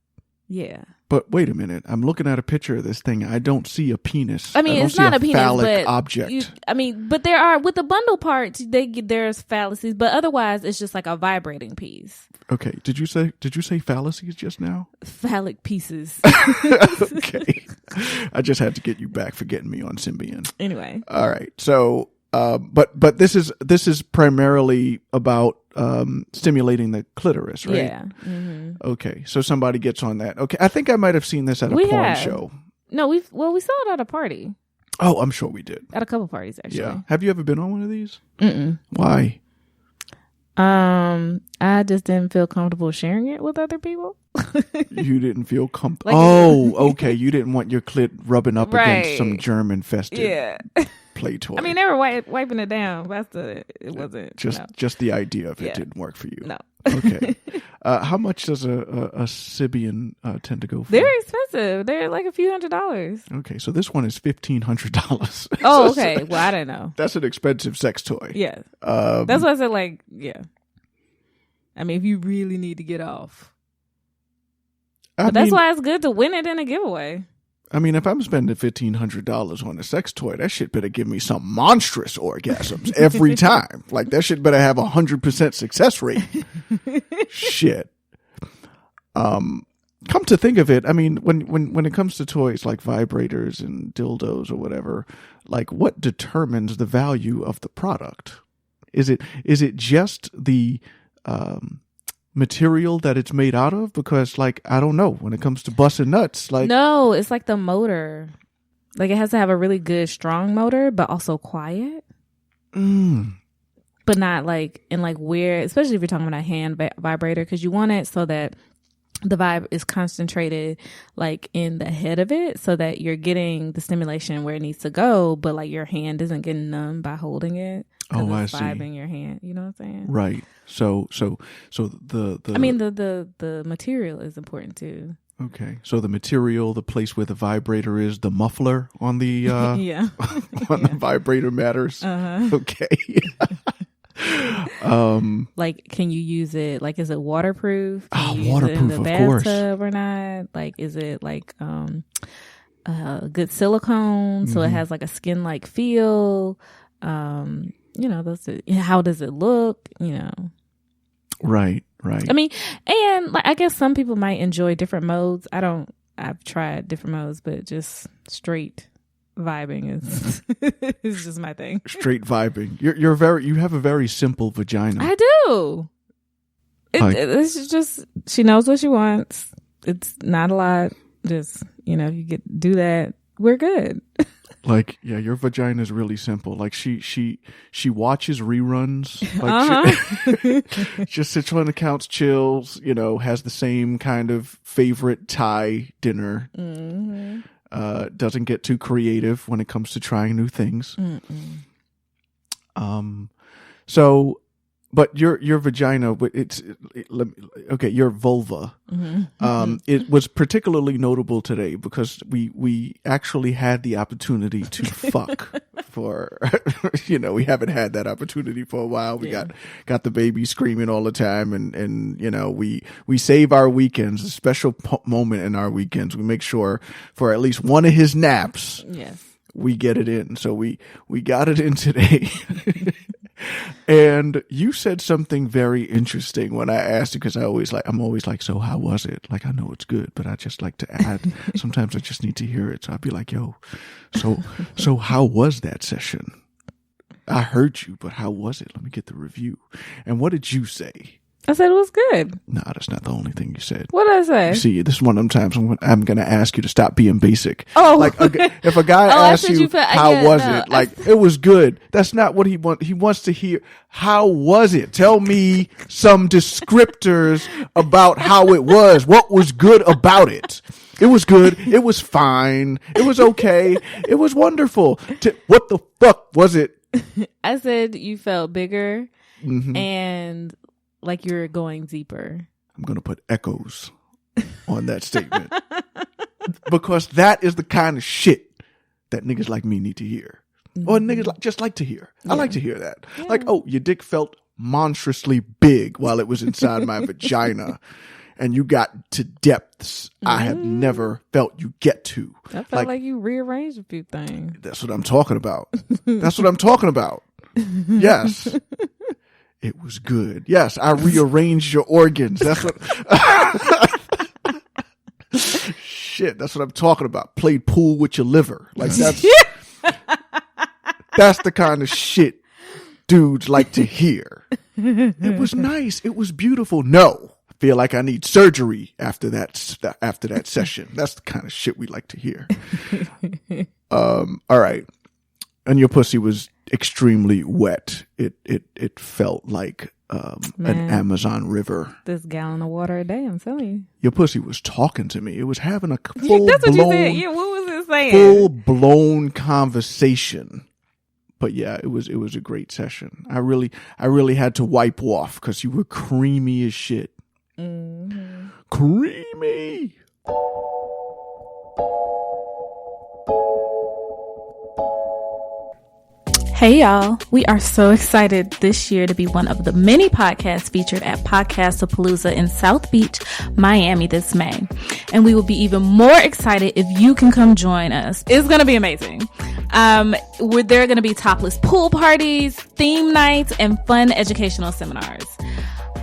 Yeah. But wait a minute. I'm looking at a picture of this thing. I don't see a penis. It's not a penis, phallic object. But there are, with the bundle parts, there's phalluses, but otherwise it's just like a vibrating piece. Okay. Did you say fallacies just now? Phallic pieces. Okay. I just had to get you back for getting me on Symbian. Anyway. All right. So, but this is primarily about stimulating the clitoris, right? Yeah. Mm-hmm. Okay. So somebody gets on that. Okay. I think I might have seen this at a porn show. No, we saw it at a party. Oh, I'm sure we did. At a couple parties, actually. Yeah. Have you ever been on one of these? Mm-mm. Why? I just didn't feel comfortable sharing it with other people. You didn't feel comfortable. Okay. You didn't want your clit rubbing up against some germ-infested play toy. They were wiping it down. It wasn't. Just the idea of it didn't work for you. No. Okay. How much does a Symbian tend to go for? They're expensive. They're like a few $100s. Okay, so this one is $1,500. Oh, okay. Well, I didn't know. That's an expensive sex toy. Yeah. That's why I said yeah. If you really need to get off. But that's why it's good to win it in a giveaway. If I'm spending $1,500 on a sex toy, that shit better give me some monstrous orgasms every time. Like that shit better have 100% success rate. Shit. Come to think of it, when it comes to toys like vibrators and dildos or whatever, like what determines the value of the product? Is it just the material that it's made out of? Because I don't know, when it comes to busting nuts, no, it's like the motor. Like it has to have a really good strong motor, but also quiet. But not weird, especially if you're talking about a hand vibrator, because you want it so that the vibe is concentrated in the head of it, so that you're getting the stimulation where it needs to go, but your hand isn't getting numb by holding it. Oh, I see. Vibing your hand, you know what I'm saying? Right. So the material is important too. Okay. So the material, the place where the vibrator is, the muffler on the the vibrator matters. Uh-huh. Okay. Can you use it? Is it waterproof? Waterproof, of course. In the bathtub or not? Is it good silicone, so it has a skin-like feel? How does it look? Right. And I guess some people might enjoy different modes. I've tried different modes, but just straight vibing is just my thing. Straight vibing. You have a very simple vagina. I do. It's just, she knows what she wants. It's not a lot. Just, if you do that, we're good. Your vagina is really simple. She watches reruns. She just sits on the couch, chills, has the same kind of favorite Thai dinner. Mm-hmm. Doesn't get too creative when it comes to trying new things. But your vagina, your vulva. Mm-hmm. It was particularly notable today because we actually had the opportunity to fuck for, we haven't had that opportunity for a while. We got the baby screaming all the time, and we save our weekends, a special moment in our weekends. We make sure for at least one of his naps. Yes. We get it in. So we got it in today. And you said something very interesting when I asked you, because I'm always like, so how was it? I know it's good, but I just like to add, sometimes I just need to hear it. So I'd be like, yo, so how was that session? I heard you, but how was it? Let me get the review. And what did you say? I said it was good. No, that's not the only thing you said. What did I say? You see, this is one of them times I'm going to ask you to stop being basic. Oh. Like, if a guy asks you, how was it? Like, it was good. That's not what he wants. He wants to hear, how was it? Tell me some descriptors about how it was. What was good about it? It was good. It was fine. It was okay. It was wonderful. What the fuck was it? I said you felt bigger and like you're going deeper. I'm going to put echoes on that statement because that is the kind of shit that niggas like me need to hear. Or niggas just like to hear. I like to hear that. Yeah. Like, oh, your dick felt monstrously big while it was inside my vagina. And you got to depths I have never felt you get to. I felt like you rearranged a few things. That's what I'm talking about. That's what I'm talking about. Yes. It was good. Yes, I rearranged your organs. That's what... Shit, that's what I'm talking about. Played pool with your liver. Like, that's... That's the kind of shit dudes like to hear. It was nice. It was beautiful. No. Feel like I need surgery after that session. That's the kind of shit we like to hear. All right. And your pussy was extremely wet. It felt like an Amazon river. This gallon of water a day, I'm telling you. Your pussy was talking to me. It was having a full That's what blown, you said. Yeah, what was it saying? Full blown conversation. But yeah, it was a great session. I really had to wipe off because you were creamy as shit. Mm-hmm. Creamy. Hey y'all, we are so excited this year to be one of the many podcasts featured at podcast-a-palooza in South Beach, Miami this May. And we will be even more excited if you can come join us. It's going to be amazing. There are going to be topless pool parties, theme nights, and fun educational seminars.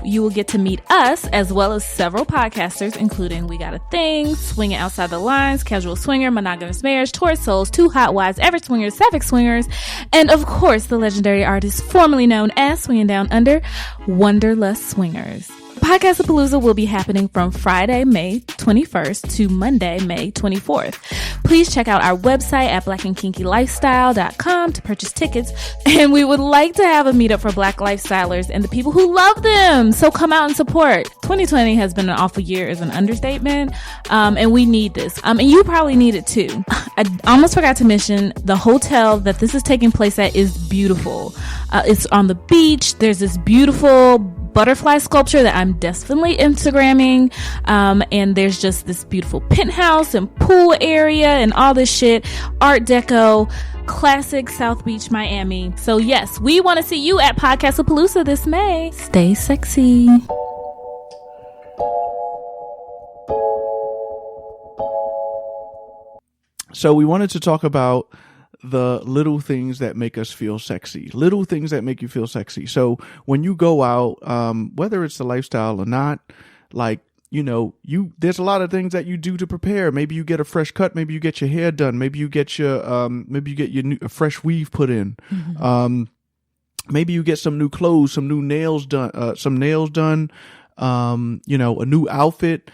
You will get to meet us as well as several podcasters, including We Got a Thing, Swinging Outside the Lines, Casual Swinger, Monogamous Marriage, Torrid Souls, Two Hot Wives, Ever Swingers, Sapphic Swingers, and of course, the legendary artist formerly known as Swinging Down Under, Wanderlust Swingers. Podcast-a-palooza will be happening from Friday, May 21st to Monday, May 24th. Please check out our website at blackandkinkylifestyle.com to purchase tickets. And we would like to have a meetup for Black lifestylers and the people who love them. So come out and support. 2020 has been an awful year is an understatement. And we need this. And you probably need it too. I almost forgot to mention the hotel that this is taking place at is beautiful. It's on the beach. There's this beautiful butterfly sculpture that I'm definitely Instagramming. And there's just this beautiful penthouse and pool area and all this shit. Art Deco, classic South Beach, Miami. So yes, we want to see you at Podcast-a-palooza this May. Stay sexy. So we wanted to talk about the little things that make us feel sexy, little things that make you feel sexy. So when you go out, whether it's the lifestyle or not, like, you know, there's a lot of things that you do to prepare. Maybe you get a fresh cut. Maybe you get your hair done. Maybe you get your, a fresh weave put in. Mm-hmm. Maybe you get some new clothes, some new nails done, a new outfit,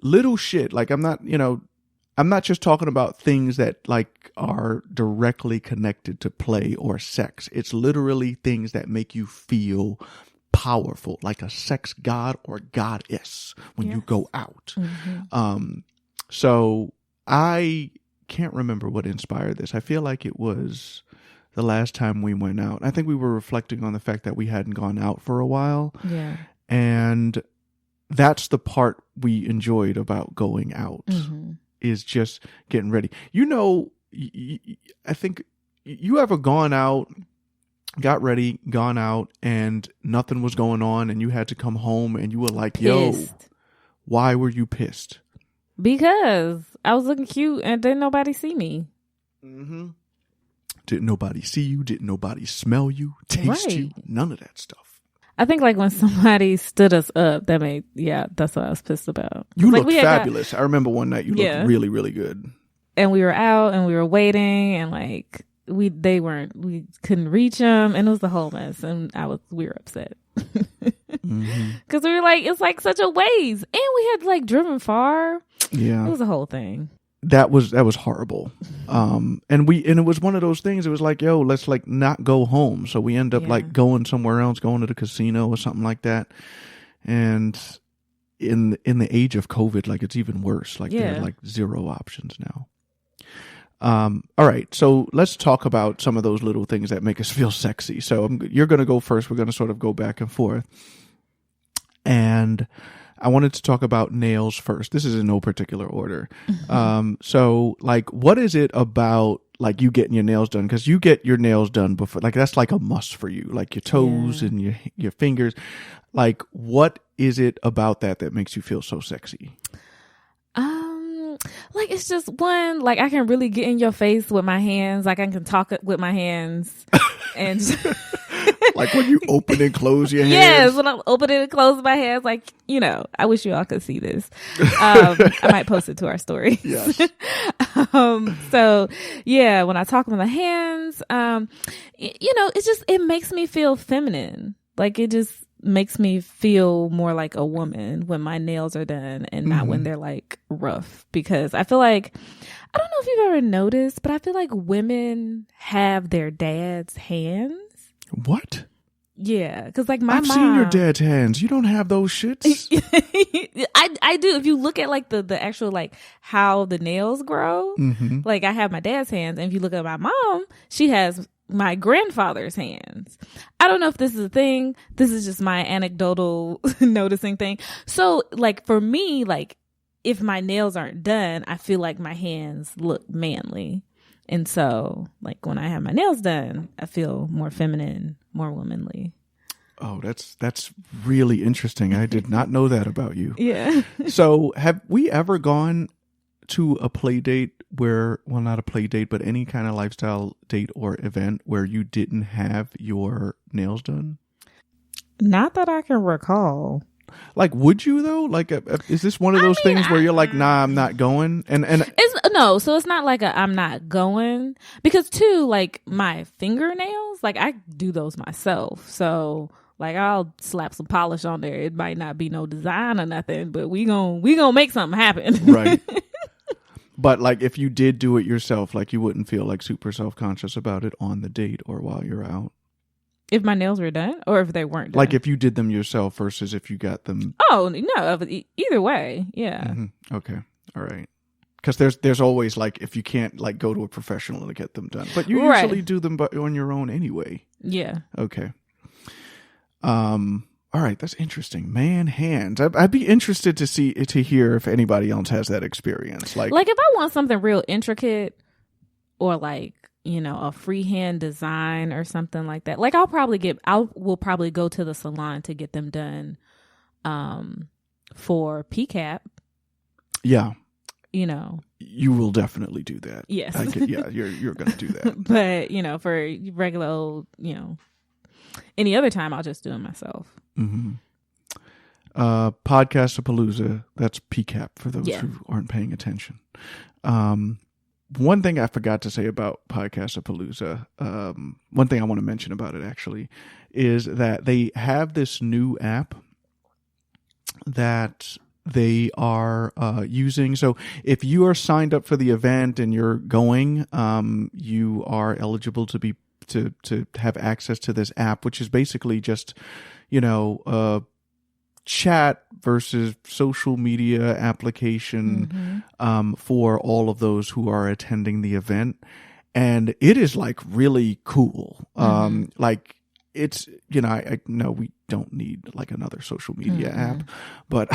little shit. Like I'm not just talking about things that like are directly connected to play or sex. It's literally things that make you feel powerful, like a sex god or goddess when you go out. Mm-hmm. So I can't remember what inspired this. I feel like it was the last time we went out. I think we were reflecting on the fact that we hadn't gone out for a while. Yeah. And that's the part we enjoyed about going out. Mm-hmm. Is just getting ready. You know, I think you ever gone out, got ready, gone out, and nothing was going on, and you had to come home, and you were like, pissed. Yo, why were you pissed? Because I was looking cute, and didn't nobody see me. Mm-hmm. Didn't nobody see you? Didn't nobody smell you, taste you? None of that stuff. I think like when somebody stood us up, that's what I was pissed about. You looked fabulous. I remember one night you looked really, really good. And we were out and we were waiting and like we couldn't reach them, and it was the whole mess, and we were upset. Because we were like, it's like such a ways, and we had like driven far. Yeah, it was a whole thing. That was horrible. And it was one of those things. It was like, yo, let's like not go home. So we end up like going somewhere else, going to the casino or something like that. And in the age of COVID, like it's even worse. Like there are like zero options now. All right. So let's talk about some of those little things that make us feel sexy. So you're going to go first. We're going to sort of go back and forth. And I wanted to talk about nails first. This is in no particular order. So like, what is it about like you getting your nails done? Because you get your nails done before, like that's like a must for you, like your toes and your fingers. Like, what is it about that makes you feel so sexy? Like it's just one, like I can really get in your face with my hands. Like I can talk with my hands and like when you open and close your hands. Yes, when I'm opening and closing my hands, like, I wish you all could see this. I might post it to our story. Yes. So yeah, when I talk with my hands, it makes me feel feminine. Like it just makes me feel more like a woman when my nails are done and not when they're like rough, because I feel like, I don't know if you've ever noticed, but I feel like women have their dad's hands. What? Yeah, because like I've seen your dad's hands. You don't have those shits. I do. If you look at like the actual like how the nails grow, like I have my dad's hands, and if you look at my mom, she has my grandfather's hands. I don't know if this is a thing. This is just my anecdotal noticing thing. So like for me, like if my nails aren't done, I feel like my hands look manly. And so like when I have my nails done, I feel more feminine, more womanly. Oh, that's really interesting. I did not know that about you. Yeah. So have we ever gone to a play date not a play date, but any kind of lifestyle date or event where you didn't have your nails done? Not that I can recall. Like, would you though? Like, is this one of those things where you're like, nah, I'm not going? And so it's not like I'm not going, because too, like my fingernails, like I do those myself. So like I'll slap some polish on there. It might not be no design or nothing, but we gonna make something happen. Right. But like if you did do it yourself, like you wouldn't feel like super self-conscious about it on the date or while you're out? If my nails were done or if they weren't done? Like if you did them yourself versus if you got them. Oh, no. Either way. Yeah. Mm-hmm. Okay. All right. Because there's always like if you can't like go to a professional to get them done. But you usually do them on your own anyway. Yeah. Okay. All right, that's interesting. Man, hands. I'd be interested to hear if anybody else has that experience. Like if I want something real intricate, or like a freehand design or something like that. Like I will probably go to the salon to get them done, for PCAP. Yeah. You will definitely do that. Yes. You're going to do that. But for regular old, any other time, I'll just do it myself. Mm-hmm. Podcast-a-palooza. That's PCAP for those who aren't paying attention. One thing I forgot to say about podcast-a-palooza, one thing I want to mention about it actually, is that they have this new app that they are using. So if you are signed up for the event and you're going, you are eligible to have access to this app, which is basically just, chat versus social media application for all of those who are attending the event. And it is like really cool. Like it's, I know we don't need like another social media app, but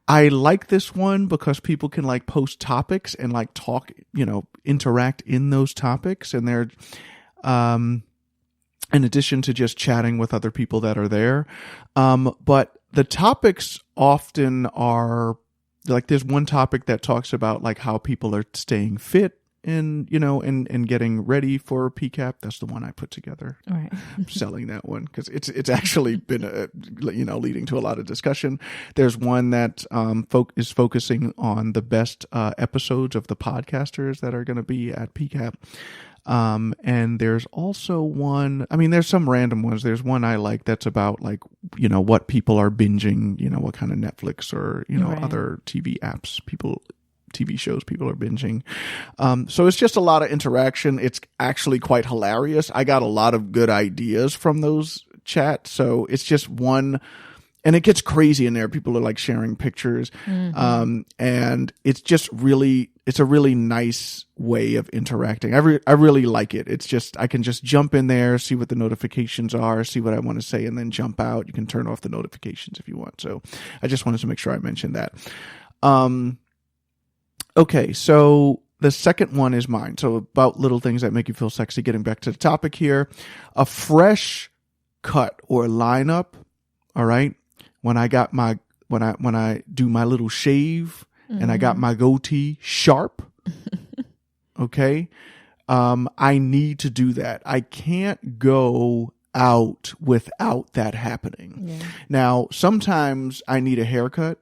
I like this one because people can like post topics and like talk, interact in those topics. And they're, in addition to just chatting with other people that are there. But the topics often are like, there's one topic that talks about like how people are staying fit and, and getting ready for PCAP. That's the one I put together. All right. I'm selling that one because it's actually been, leading to a lot of discussion. There's one that is focusing on the best episodes of the podcasters that are going to be at PCAP. And there's also one, I mean, there's some random ones. There's one I like that's about like, what people are binging, what kind of Netflix or, Right. other TV shows people are binging. So it's just a lot of interaction. It's actually quite hilarious. I got a lot of good ideas from those chats. So it's just one, and it gets crazy in there. People are like sharing pictures. And it's just it's a really nice way of interacting. I really like it. It's just, I can just jump in there, see what the notifications are, see what I want to say, and then jump out. You can turn off the notifications if you want. So I just wanted to make sure I mentioned that. Okay, so the second one is mine. So about little things that make you feel sexy. Getting back to the topic here, a fresh cut or lineup. All right, when I do my little shave and I got my goatee sharp. Okay, I need to do that. I can't go out without that happening. Yeah. Now, sometimes I need a haircut.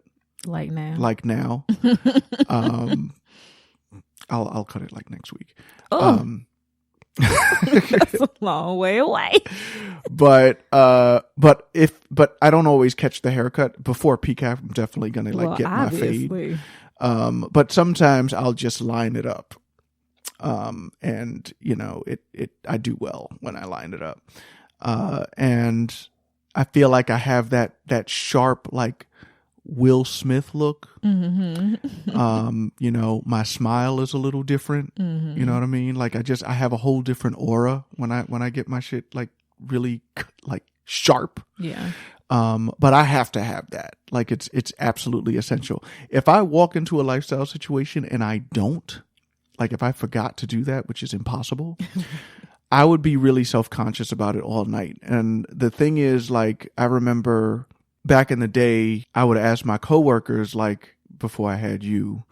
Like now. I'll cut it like next week. That's a long way away. But I don't always catch the haircut before peak. I'm definitely gonna get my fade. But sometimes I'll just line it up. And I do well when I line it up. And I feel like I have that sharp, like Will Smith look. My smile is a little different. You know what I mean? Like I have a whole different aura when I get my shit like really like sharp. Yeah. But I have to have that. Like it's absolutely essential. If I walk into a lifestyle situation and I don't, like if I forgot to do that, which is impossible, I would be really self-conscious about it all night. And the thing is, like, I remember back in the day, I would ask my coworkers, like, before I had you,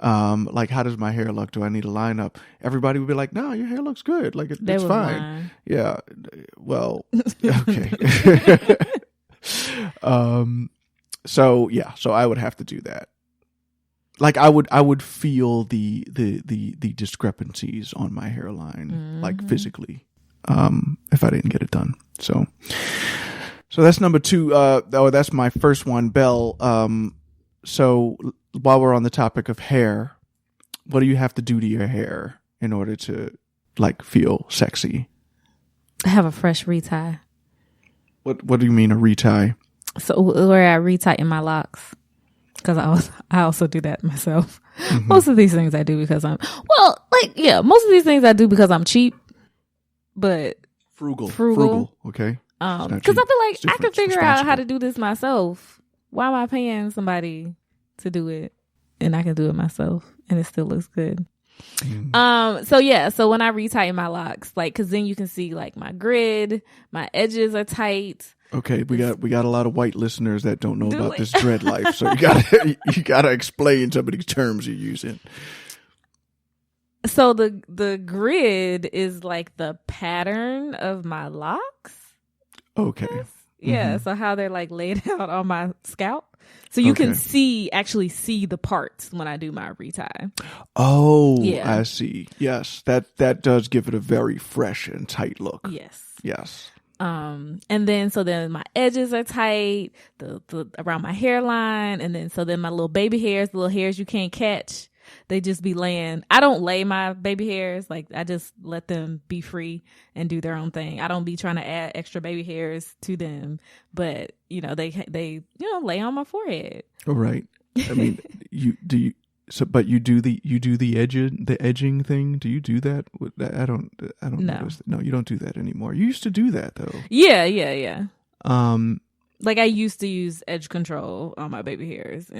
like, how does my hair look? Do I need a lineup? Everybody would be like, no, your hair looks good. Like, it's fine. Mine. Yeah. Well, okay. So I would have to do that. Like I would feel the discrepancies on my hairline, like physically, if I didn't get it done. So that's number 2. That's my first one, Belle. So while we're on the topic of hair, what do you have to do to your hair in order to like feel sexy? I have a fresh retie. What do you mean a retie? So where I retighten my locks. Because I also do that myself. Most of these things I do because most of these things I do because I'm cheap, but frugal. Okay. Because I feel like I can figure out how to do this myself. Why am I paying somebody to do it and I can do it myself and it still looks good? So when I retighten my locks, like, because then you can see like my grid, my edges are tight. Okay, we got a lot of white listeners that don't know about this dread life, so you gotta explain some of these terms you're using. So the grid is like the pattern of my locks. Okay. Yeah, so how they're like laid out on my scalp. So you can actually see the parts when I do my retie. Oh, yeah. I see. Yes, that does give it a very fresh and tight look. Yes. And then my edges are tight, the around my hairline, and then my little baby hairs, the little hairs you can't catch, they just be laying. I don't lay my baby hairs, like I just let them be free and do their own thing. I don't be trying to add extra baby hairs to them, but they lay on my forehead. All right. I mean, you do the edging thing. Do you do that? I don't know. No, you don't do that anymore. You used to do that though. Yeah. Like I used to use edge control on my baby hairs,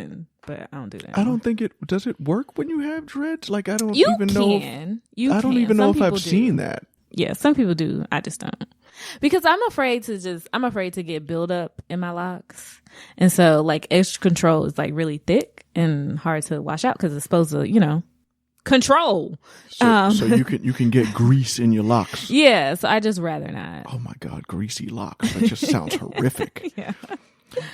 but I don't do that anymore. I don't think does it work when you have dreads? Like I don't even know. I don't even know if I've seen that. Yeah, some people do. I just don't. Because I'm afraid to get buildup in my locks. And so like edge control is like really thick and hard to wash out because it's supposed to, control. So you can get grease in your locks. Yeah, so I just rather not. Oh my God, greasy locks. That just sounds horrific. Yeah.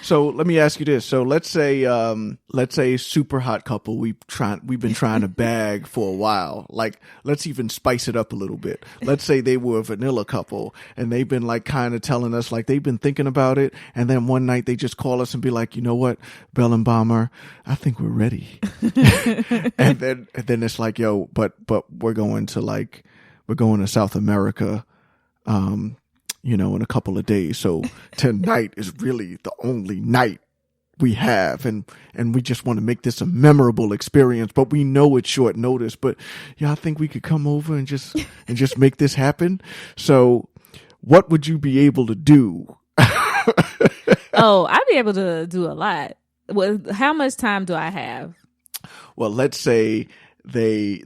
So let me ask you this. So let's say super hot couple we've been trying to bag for a while. Like, let's even spice it up a little bit. Let's say they were a vanilla couple and they've been like kind of telling us like they've been thinking about it, and then one night they just call us and be like, you know what, Belle and Bomber, I think we're ready. and then it's like, yo, but we're going to South America, in a couple of days. So tonight is really the only night we have. And we just want to make this a memorable experience, but we know it's short notice, but y'all think we could come over and just make this happen? So what would you be able to do? Oh, I'd be able to do a lot. Well, how much time do I have? Well, let's say they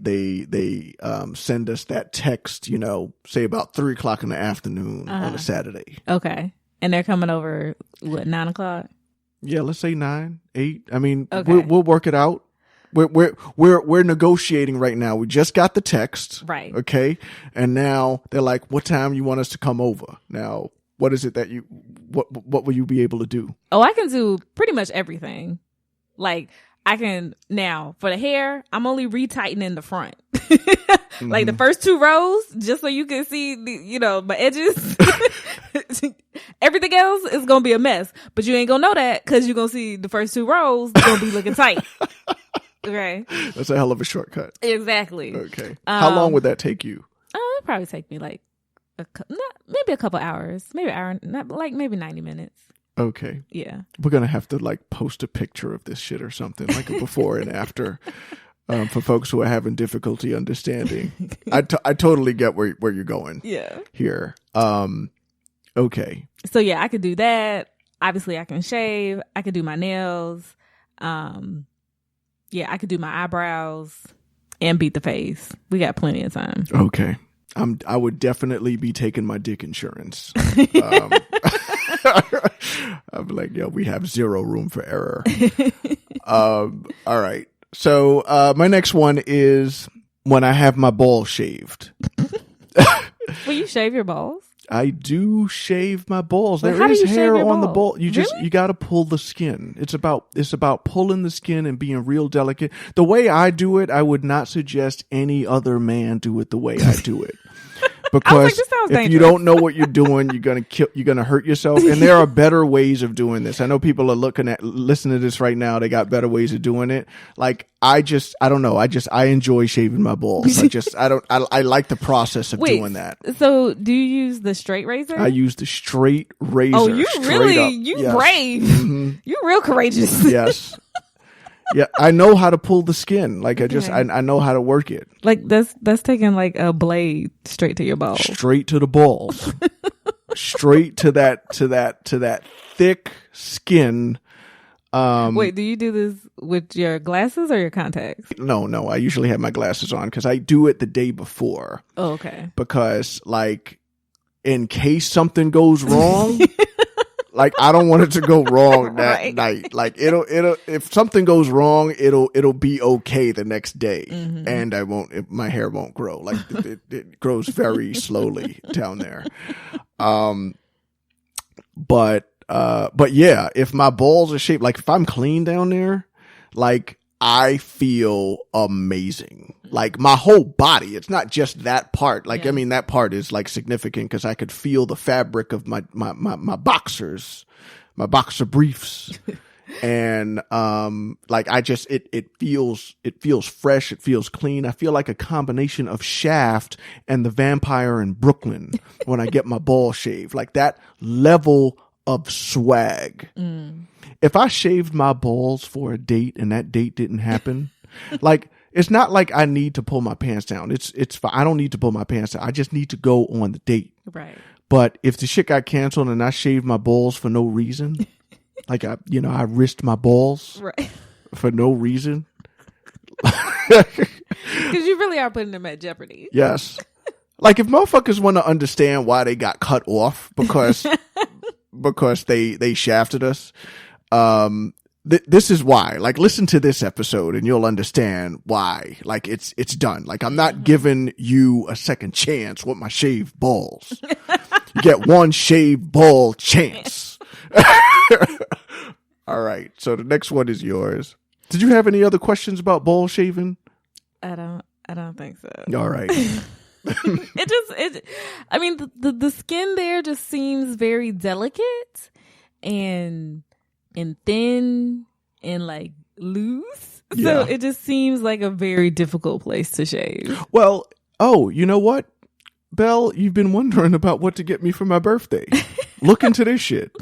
send us that text, say about 3:00 in the afternoon on a Saturday. Okay. And they're coming over, 9:00? Yeah, let's say 9, 8. I mean, okay. we'll work it out. We're negotiating right now. We just got the text. Right. Okay. And now they're like, what time you want us to come over? Now, what is it that what will you be able to do? Oh, I can do pretty much everything. Like, I can, now, for the hair, I'm only retightening the front. Like the first 2 rows, just so you can see, my edges. Everything else is going to be a mess. But you ain't going to know that because you're going to see the first 2 rows going to be looking tight. Okay. That's a hell of a shortcut. Exactly. Okay. How long would that take you? It'd probably take me like maybe a couple hours. Maybe an hour, maybe 90 minutes. Okay. Yeah. We're going to have to like post a picture of this shit or something, like a before and after, for folks who are having difficulty understanding. I totally get where you're going. Yeah. Here. Okay. So yeah, I could do that. Obviously I can shave. I could do my nails. Yeah, I could do my eyebrows and beat the face. We got plenty of time. Okay. I would definitely be taking my dick insurance. I'm like, yo, we have zero room for error. All right. So my next one is when I have my balls shaved. Will you shave your balls? I do shave my balls. Well, there is hair on balls? the ball. You Really? got to pull the skin. It's about pulling the skin and being real delicate. The way I do it, I would not suggest any other man do it the way I do it. Because this sounds if dangerous. you don't know what you're doing, you're gonna hurt yourself. And there are better ways of doing this. I know people are listening to this right now. They got better ways of doing it. Like I don't know. I enjoy shaving my balls. I like the process of doing that. So do you use the straight razor? I use the straight razor. Oh, you really, yes. brave. Mm-hmm. You real courageous. Yes. Yeah, I know how to pull the skin. Like I know how to work it. Like that's taking like a blade straight to your balls. Straight to the balls. Straight to that thick skin. Wait, do you do this with your glasses or your contacts? No. I usually have my glasses on because I do it the day before. Oh, okay. Because like in case something goes wrong. Like I don't want it to go wrong that night. Like it'll if something goes wrong, it'll be okay the next day, and my hair won't grow. Like it grows very slowly down there. But yeah, if my balls are shaped, like if I'm clean down there, like I feel amazing. Like my whole body. It's not just that part. Like, I mean, that part is like significant because I could feel the fabric of my boxers, my boxer briefs. And, like it feels fresh. It feels clean. I feel like a combination of Shaft and the vampire in Brooklyn when I get my ball shaved, like that level of swag. If I shaved my balls for a date and that date didn't happen, like, it's not like I need to pull my pants down. It's I don't need to pull my pants down. I just need to go on the date. Right. But if the shit got canceled and I shaved my balls for no reason, like I risked my balls for no reason. Because you really are putting them at jeopardy. Yes. Like if motherfuckers want to understand why they got cut off because they shafted us, this is why. Like, listen to this episode and you'll understand why. Like, it's done. Like, I'm not giving you a second chance with my shaved balls. You get one shaved ball chance. All right. So the next one is yours. Did you have any other questions about ball shaving? I don't think so. All right. I mean, the skin there just seems very delicate and thin and like loose. Yeah. So it just seems like a very difficult place to shave. Well, you know what? Belle, you've been wondering about what to get me for my birthday. Look into this shit.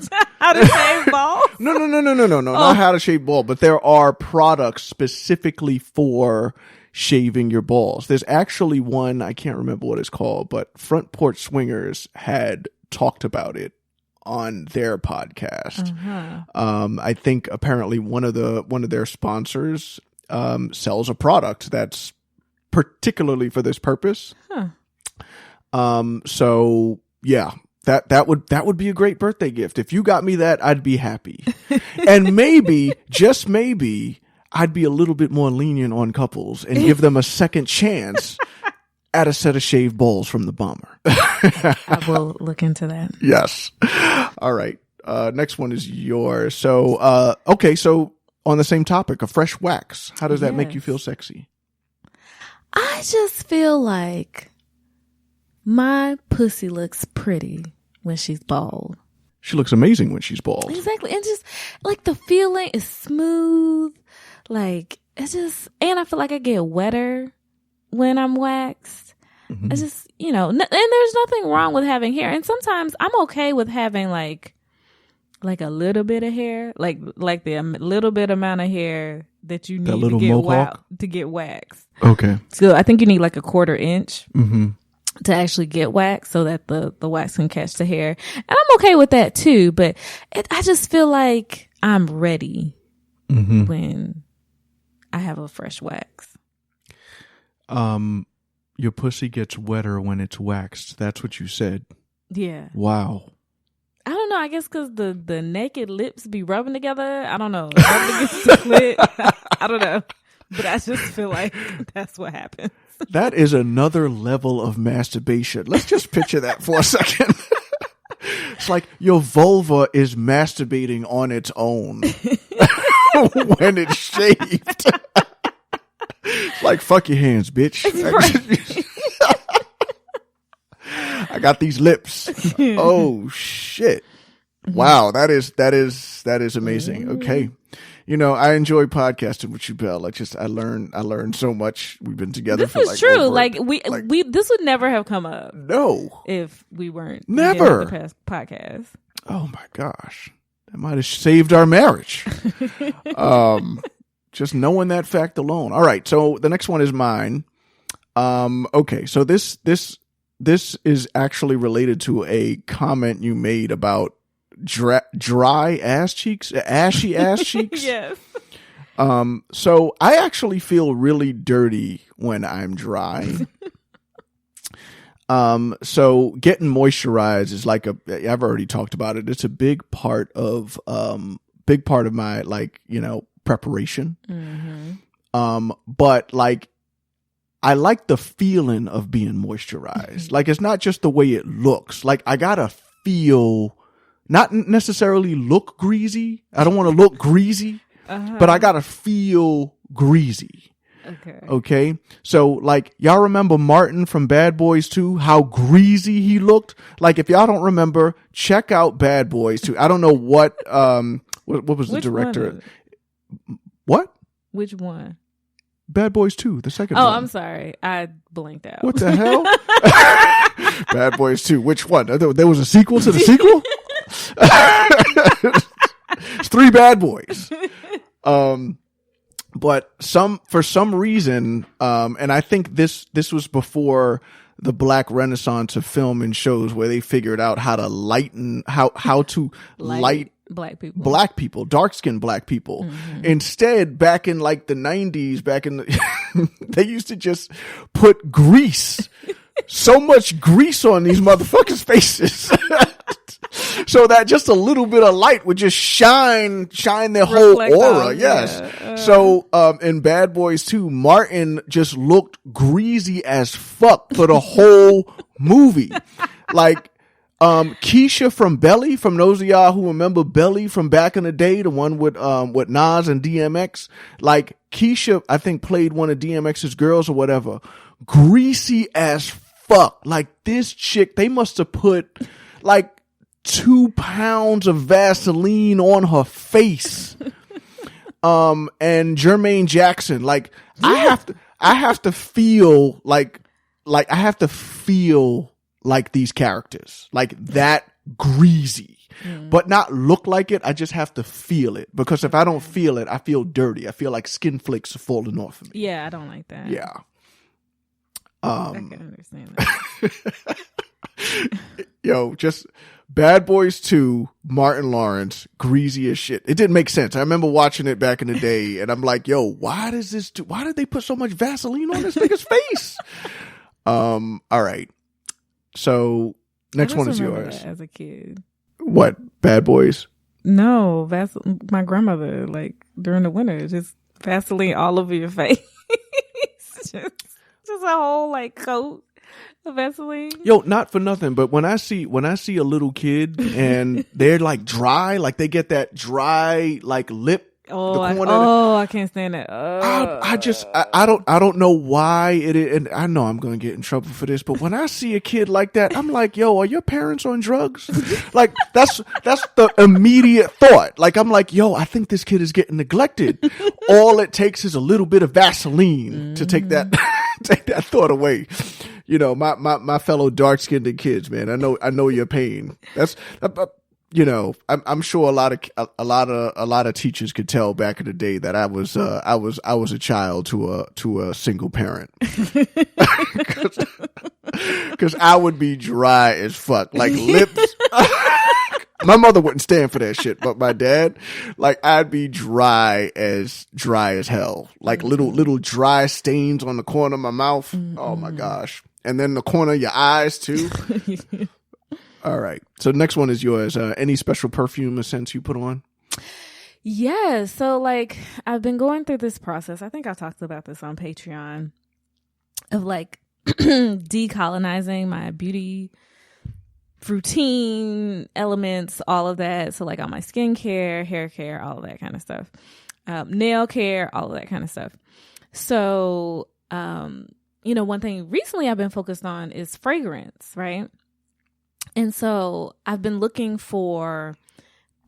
How to shave balls? No. Not how to shave ball, but there are products specifically for shaving your balls. There's actually one, I can't remember what it's called, but Front Porch Swingers had talked about it on their podcast. I think apparently one of their sponsors sells a product that's particularly for this purpose. So yeah, that would be a great birthday gift. If you got me that, I'd be happy. And maybe, just maybe, I'd be a little bit more lenient on couples and give them a second chance at a set of shaved balls from the Bomber. I will look into that. Yes. All right. Next one is yours. So, okay. So on the same topic, a fresh wax. How does that make you feel sexy? I just feel like my pussy looks pretty when she's bald. She looks amazing when she's bald. Exactly. And just like the feeling is smooth. Like it's just, and I feel like I get wetter when I'm waxed. Mm-hmm. It's just, and there's nothing wrong with having hair. And sometimes I'm okay with having like a little bit of hair, like the little bit amount of hair that you need to get waxed. Okay. So I think you need like a 1/4 inch. Mm-hmm. To actually get waxed so that the wax can catch the hair. And I'm okay with that too, but I just feel like I'm ready when I have a fresh wax. Your pussy gets wetter when it's waxed. That's what you said. Yeah. Wow. I don't know. I guess because the naked lips be rubbing together. I don't know. Rubbing against the clit. I don't know. But I just feel like that's what happens. That is another level of masturbation. Let's just picture that for a second. It's like your vulva is masturbating on its own when it's shaved. It's like, fuck your hands, bitch. I got these lips. Oh shit. Wow, that is amazing. Okay. I enjoy podcasting with you, Belle. I learned so much. We've been together this for is true. We this would never have come up. No. If we weren't never the past podcast. Oh my gosh. That might have saved our marriage. Just knowing that fact alone. All right. So the next one is mine. Okay. So this is actually related to a comment you made about dry ass cheeks, ashy ass cheeks. Yes. So I actually feel really dirty when I'm dry. So getting moisturized is like I've already talked about it. It's a big part of my preparation. Mm-hmm. But I like the feeling of being moisturized. Like it's not just the way it looks. Like I gotta feel. Not necessarily look greasy. I don't want to look greasy, but I gotta feel greasy. Okay. So y'all remember Martin from Bad Boys 2? How greasy he looked? Like if y'all don't remember, check out Bad Boys 2. I don't know what was the director? What? Which one? Bad Boys 2, the second one. Oh, I'm sorry. I blanked out. What the hell? Bad Boys 2. Which one? There was a sequel to the sequel? It's 3 bad boys. But for some reason, and I think this was before the Black Renaissance of film and shows where they figured out how to lighten, how to light black people, dark-skinned black people. Mm-hmm. Instead, back in like the 90s, they used to just put grease, so much grease on these motherfuckers' faces. So that just a little bit of light would just shine their whole aura. Yes. Yeah. So, in Bad Boys 2, Martin just looked greasy as fuck for the whole movie. Like, Keisha from Belly, from those of y'all who remember Belly from back in the day, the one with Nas and DMX. Like Keisha, I think played one of DMX's girls or whatever. Greasy as fuck. Like this chick, they must have put like 2 pounds of Vaseline on her face. And Jermaine Jackson, like I have to feel like these characters, like that greasy, but not look like it. I just have to feel it, because if I don't feel it, I feel dirty. I feel like skin flakes are falling off of me. Yeah, I don't like that. Yeah. I can understand that. Yo, just Bad Boys 2, Martin Lawrence, greasy as shit. It didn't make sense. I remember watching it back in the day, and I'm like, yo, why did they put so much Vaseline on this nigga's face? All right. So next one is yours. As a kid. What? Bad Boys? No, my grandmother, like during the winter, just Vaseline all over your face. just a whole like coat of Vaseline. Yo, not for nothing, but when I see a little kid and they're like dry, like they get that dry like lip. I can't stand that. I don't know why it is, and I know I'm gonna get in trouble for this, but when I see a kid like that, I'm like, yo, are your parents on drugs? Like that's the immediate thought. Like I'm like, yo, I think this kid is getting neglected. All it takes is a little bit of Vaseline to take that thought away. You know, my fellow dark-skinned kids, man. I know your pain. That's you know, I'm sure a lot of teachers could tell back in the day that I was a child to a single parent, because I would be dry as fuck, like lips. My mother wouldn't stand for that shit, but my dad, like I'd be dry as hell, like little dry stains on the corner of my mouth. Oh my gosh, and then the corner of your eyes too. All right. So next one is yours. Any special perfume or scents you put on? Yeah. So like I've been going through this process. I think I talked about this on Patreon of like decolonizing my beauty routine elements, all of that. So like all my skincare, hair care, all of that kind of stuff, nail care, all of that kind of stuff. So, you know, one thing recently I've been focused on is fragrance, right? And so I've been looking for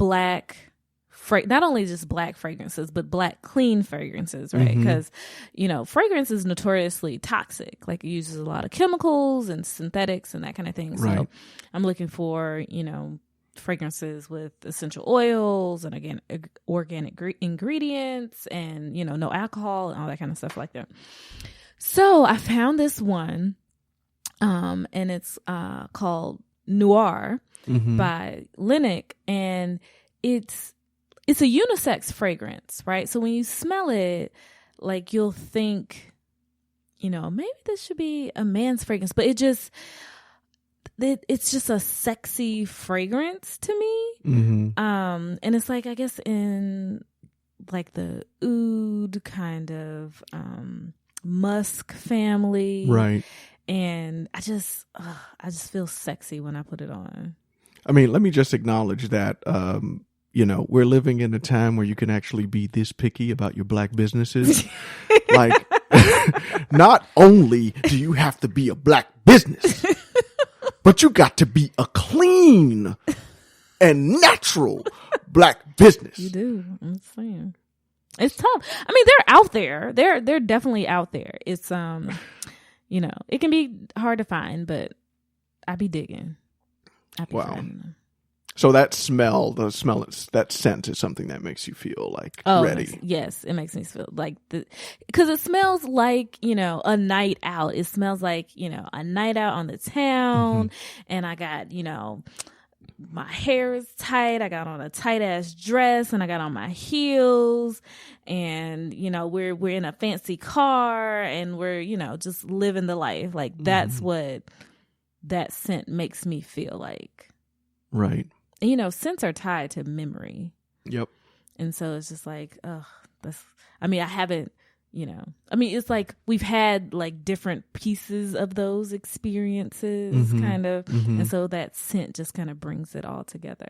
not only just black fragrances, but black clean fragrances, right? Because, you know, fragrance is notoriously toxic. Like it uses a lot of chemicals and synthetics and that kind of thing. Right. So I'm looking for, you know, fragrances with essential oils and again, organic ingredients and, you know, no alcohol and all that kind of stuff like that. So I found this one, and it's called Noir by Linick, and it's a unisex fragrance, right? So when you smell it, like you'll think, you know, maybe this should be a man's fragrance, but it's just a sexy fragrance to me. And it's like, I guess in like the oud kind of musk family, right? And I just feel sexy when I put it on. I mean, let me just acknowledge that, you know, we're living in a time where you can actually be this picky about your black businesses. Like, not only do you have to be a black business, but you got to be a clean and natural black business. You do. I'm saying. It's tough. I mean, they're out there. They're definitely out there. It's you know, it can be hard to find, but I be digging. Wow. So that that scent is something that makes you feel like ready. Yes, it makes me feel like because it smells like, you know, a night out. It smells like, you know, a night out on the town, and I got, you know, my hair is tight. I got on a tight ass dress, and I got on my heels, and you know we're in a fancy car, and we're, you know, just living the life. Like that's what that scent makes me feel like. Right. And, you know, scents are tied to memory. Yep. And so it's just like, I mean, I haven't you know, I mean, it's like we've had like different pieces of those experiences kind of. And so that scent just kind of brings it all together.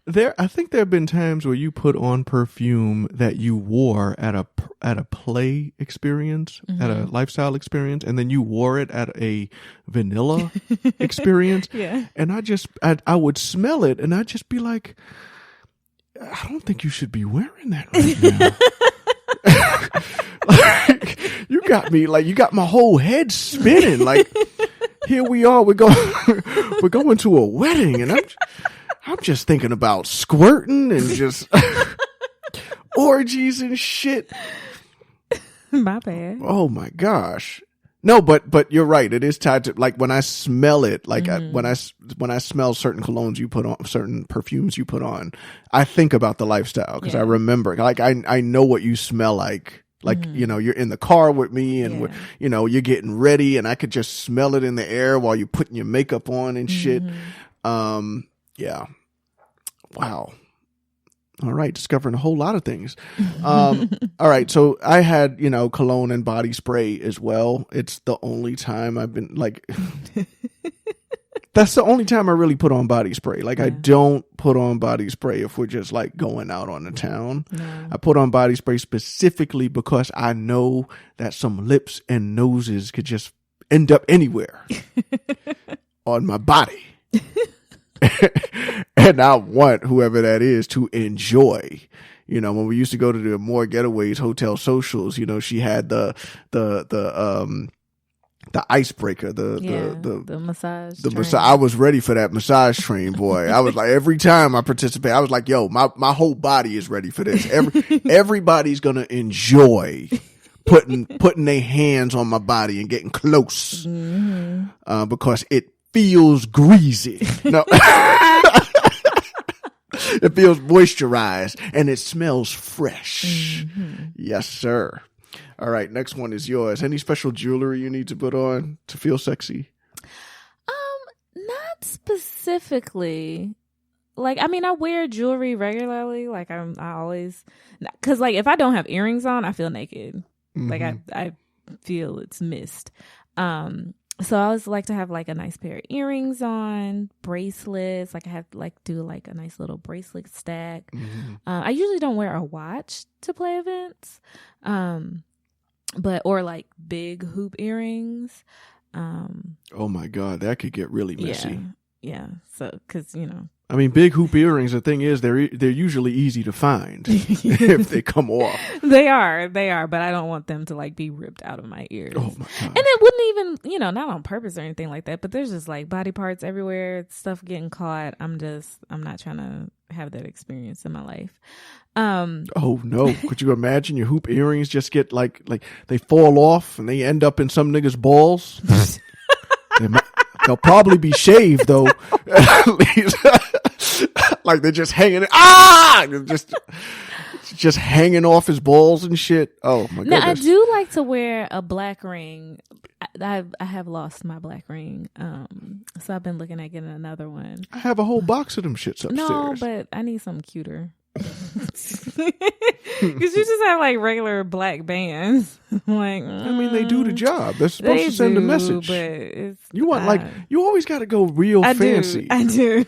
I think there have been times where you put on perfume that you wore at a play experience, at a lifestyle experience, and then you wore it at a vanilla experience. Yeah. And I would smell it and I'd just be like, I don't think you should be wearing that right now. Like, you got my whole head spinning. Like, here we are, we're going to a wedding, and I'm just thinking about squirting and just orgies and shit. My bad. Oh my gosh. No, but you're right. It is tied to, like, when I smell it, like when I smell certain colognes you put on, certain perfumes you put on, I think about the lifestyle because I remember, like, I know what you smell like. Like, you know, you're in the car with me and, you know, you're getting ready and I could just smell it in the air while you're putting your makeup on and shit. Yeah. Wow. All right. Discovering a whole lot of things. All right. So I had, you know, cologne and body spray as well. It's the only time I've been like, that's the only time I really put on body spray. Like, I don't put on body spray if we're just like going out on the town. No. I put on body spray specifically because I know that some lips and noses could just end up anywhere on my body. And I want whoever that is to enjoy. You know, when we used to go to the more getaways, hotel socials, you know, she had the icebreaker, the massage. I was ready for that massage train, boy. I was like, every time I participate, I was like, yo, my whole body is ready for this. Everybody's gonna enjoy putting their hands on my body and getting close, because it feels greasy. No. It feels moisturized and it smells fresh. Yes, sir. All right, next one is yours. Any special jewelry you need to put on to feel sexy? Not specifically. Like, I mean, I wear jewelry regularly. Like, I always, because like if I don't have earrings on, I feel naked. Like I feel it's missed. So I always like to have like a nice pair of earrings on, bracelets. Like I have like do like a nice little bracelet stack. I usually don't wear a watch to play events. But or like big hoop earrings. Oh my God, that could get really messy. Yeah. So, because you know, I mean, big hoop earrings. The thing is, they're usually easy to find if they come off. They are, but I don't want them to like be ripped out of my ears. Oh my God! And it wouldn't even, you know, not on purpose or anything like that. But there's just like body parts everywhere, stuff getting caught. I'm not trying to have that experience in my life. Oh no! Could you imagine your hoop earrings just get like they fall off and they end up in some nigga's balls? They'll probably be shaved though. At least, like they're just hanging. Just hanging off his balls and shit. Oh my goodness! Now I do like to wear a black ring. I have lost my black ring, so I've been looking at getting another one. I have a whole box of them shits upstairs. No, but I need something cuter. Because you just have like regular black bands. Like, I mean, they do the job. They're supposed to send a message. But it's, you want you always got to go real fancy. I do.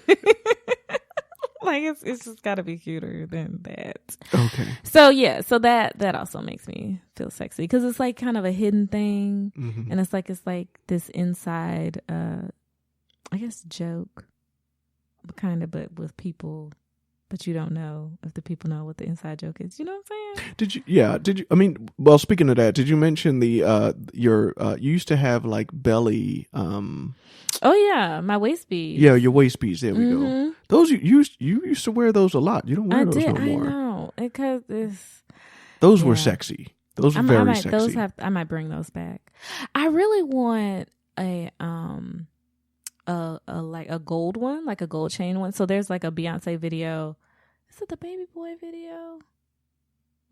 Like it's just got to be cuter than that. Okay. So yeah, so that also makes me feel sexy because it's like kind of a hidden thing, and it's like this inside, I guess joke, but with people. But you don't know if the people know what the inside joke is. You know what I'm saying? Did you? I mean, well, speaking of that, did you mention you used to have like belly? Oh yeah, my waist beads. Yeah, your waist beads. There we go. Those you used to wear those a lot. You don't wear those no more. I know because those were sexy. Those were very sexy. I might bring those back. I really want a like a gold one, like a gold chain one. So there's like a Beyonce video. Is it the Baby Boy video?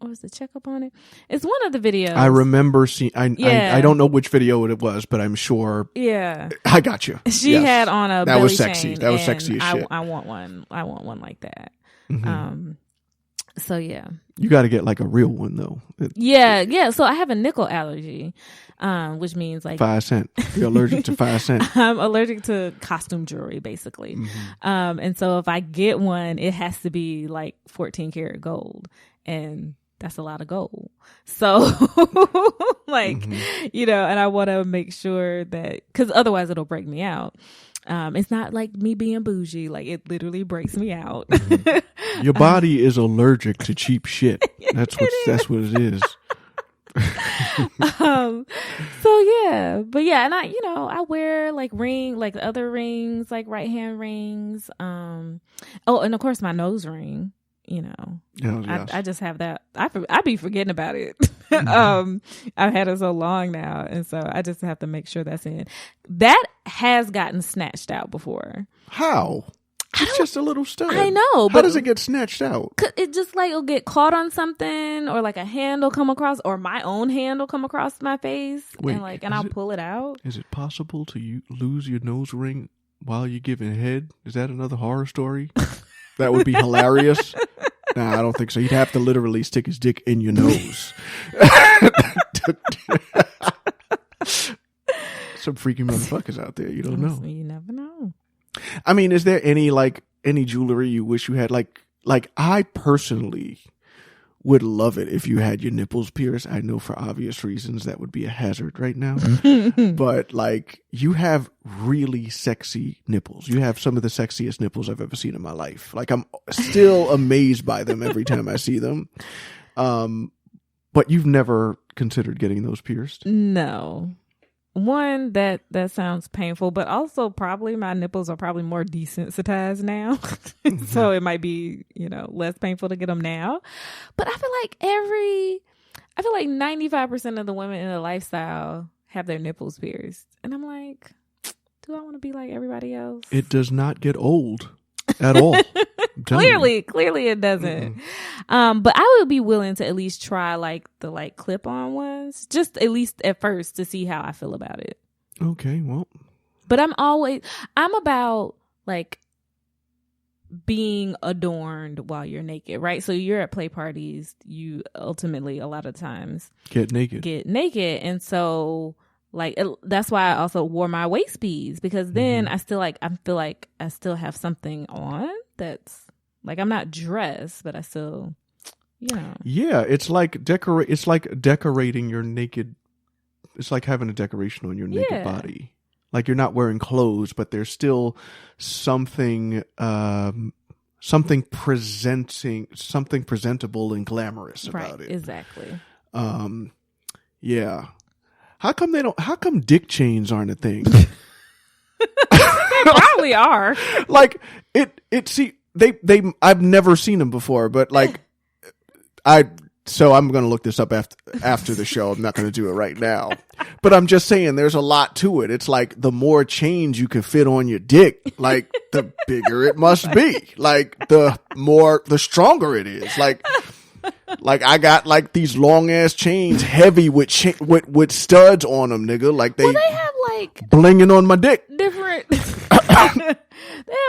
Or is the checkup on it? It's one of the videos. I remember seeing. I don't know which video it was, but I'm sure. Yeah, I got you. She had on a belly was sexy. Chain, that was sexy as shit. I want one. I want one like that. So yeah. You got to get like a real one though. Yeah. So I have a nickel allergy, which means like 5 cent. You're allergic to 5 cent. I'm allergic to costume jewelry, basically. And so if I get one, it has to be like 14 karat gold, and that's a lot of gold. So like, and I want to make sure that, because otherwise it'll break me out. It's not like me being bougie. Like, it literally breaks me out. Your body is allergic to cheap shit. That's what it is. So yeah, but yeah, and I wear like other rings, like right hand rings. And of course my nose ring. Oh, yes. I just have that. I be forgetting about it. I've had it so long now, and so I just have to make sure that's in. That has gotten snatched out before. How? It's just a little stud. I know. How does it get snatched out? It just like it'll get caught on something, or like a hand will come across, or my own hand will come across my face. Wait, and I'll pull it out. Is it possible to lose your nose ring while you're giving head? Is that another horror story? That would be hilarious. Nah, I don't think so. You'd have to literally stick his dick in your nose. Some freaky motherfuckers out there. You don't know. You never know. I mean, is there any jewelry you wish you had? Like I personally would love it if you had your nipples pierced. I know for obvious reasons that would be a hazard right now. But like, you have really sexy nipples. You have some of the sexiest nipples I've ever seen in my life. Like, I'm still amazed by them every time I see them. But you've never considered getting those pierced? No. One, that sounds painful, but also probably my nipples are probably more desensitized now. So it might be, less painful to get them now. But I feel like 95% of the women in the lifestyle have their nipples pierced. And I'm like, do I want to be like everybody else? It does not get old at all. Clearly it doesn't. But I would be willing to at least try like the clip-on ones, just at least at first, to see how I feel about it. Okay, well. But I'm about like being adorned while you're naked, right? So you're at play parties, you ultimately a lot of times get naked. And so that's why I also wore my waist beads, because then I feel like I still have something on that's like, I'm not dressed, but I still, Yeah, it's like decorating your naked. It's like having a decoration on your naked body. Like, you're not wearing clothes, but there's still something presentable and glamorous about it. Exactly. Yeah. How come dick chains aren't a thing? They probably are. Like, I've never seen them before, but like, so I'm going to look this up after the show. I'm not going to do it right now, but I'm just saying there's a lot to it. It's like, the more chains you can fit on your dick, like, the bigger it must be. Like, the stronger it is. Like I got like these long ass chains, heavy with studs on them, nigga. Like, they have like blinging on my dick. Different. They have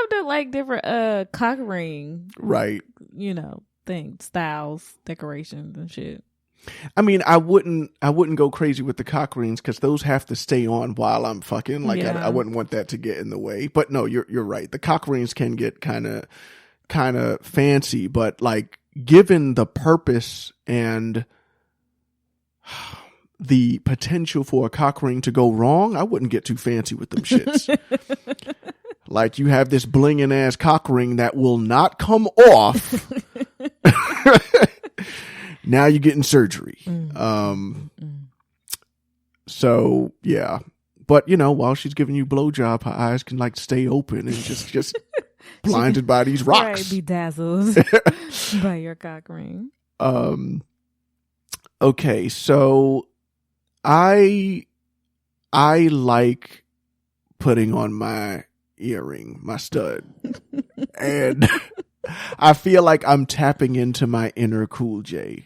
the different cock ring, right? Things, styles, decorations, and shit. I mean, I wouldn't go crazy with the cock rings, because those have to stay on while I'm fucking. Like, I wouldn't want that to get in the way. But no, you're right. The cock rings can get kind of fancy, but like, given the purpose and the potential for a cock ring to go wrong, I wouldn't get too fancy with them shits. Like, you have this blinging ass cock ring that will not come off. Now you're getting surgery. So yeah, but while she's giving you blowjob, her eyes can like stay open and just blinded by these rocks. Right, bedazzled by your cock ring. Okay, so I like putting on my earring, my stud, and I feel like I'm tapping into my inner Cool J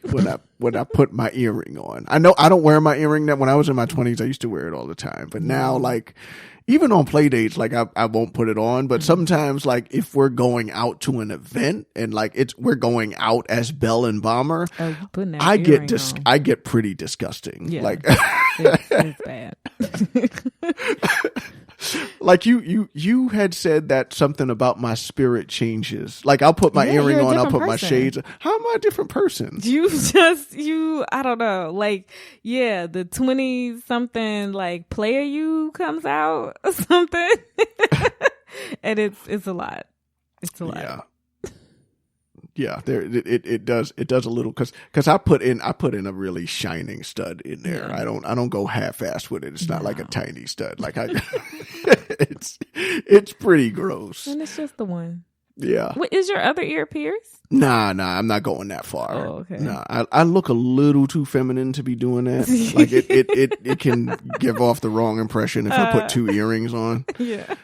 when I put my earring on. I know I don't wear my earring. That when I was in my 20s, I used to wear it all the time. But now, like, even on play dates, like I won't put it on. But sometimes, like, if we're going out to an event and like we're going out as Belle and Bomber, I get pretty disgusting. Yeah. Like it's bad. Like you had said that something about my spirit changes. Like I'll put my earring on, I'll put my shades on. How am I a different person? I don't know. Like, yeah, the 20 something like player you comes out or something. And it's a lot. It's a lot. Yeah. Yeah, it does a little because I put in a really shining stud in there. Yeah. I don't go half-assed with it. It's not like a tiny stud. Like it's pretty gross. And it's just the one. Yeah. What, is your other ear pierced? Nah, I'm not going that far. Oh, okay. Nah, I look a little too feminine to be doing that. Like it can give off the wrong impression if I put 2 earrings on. Yeah.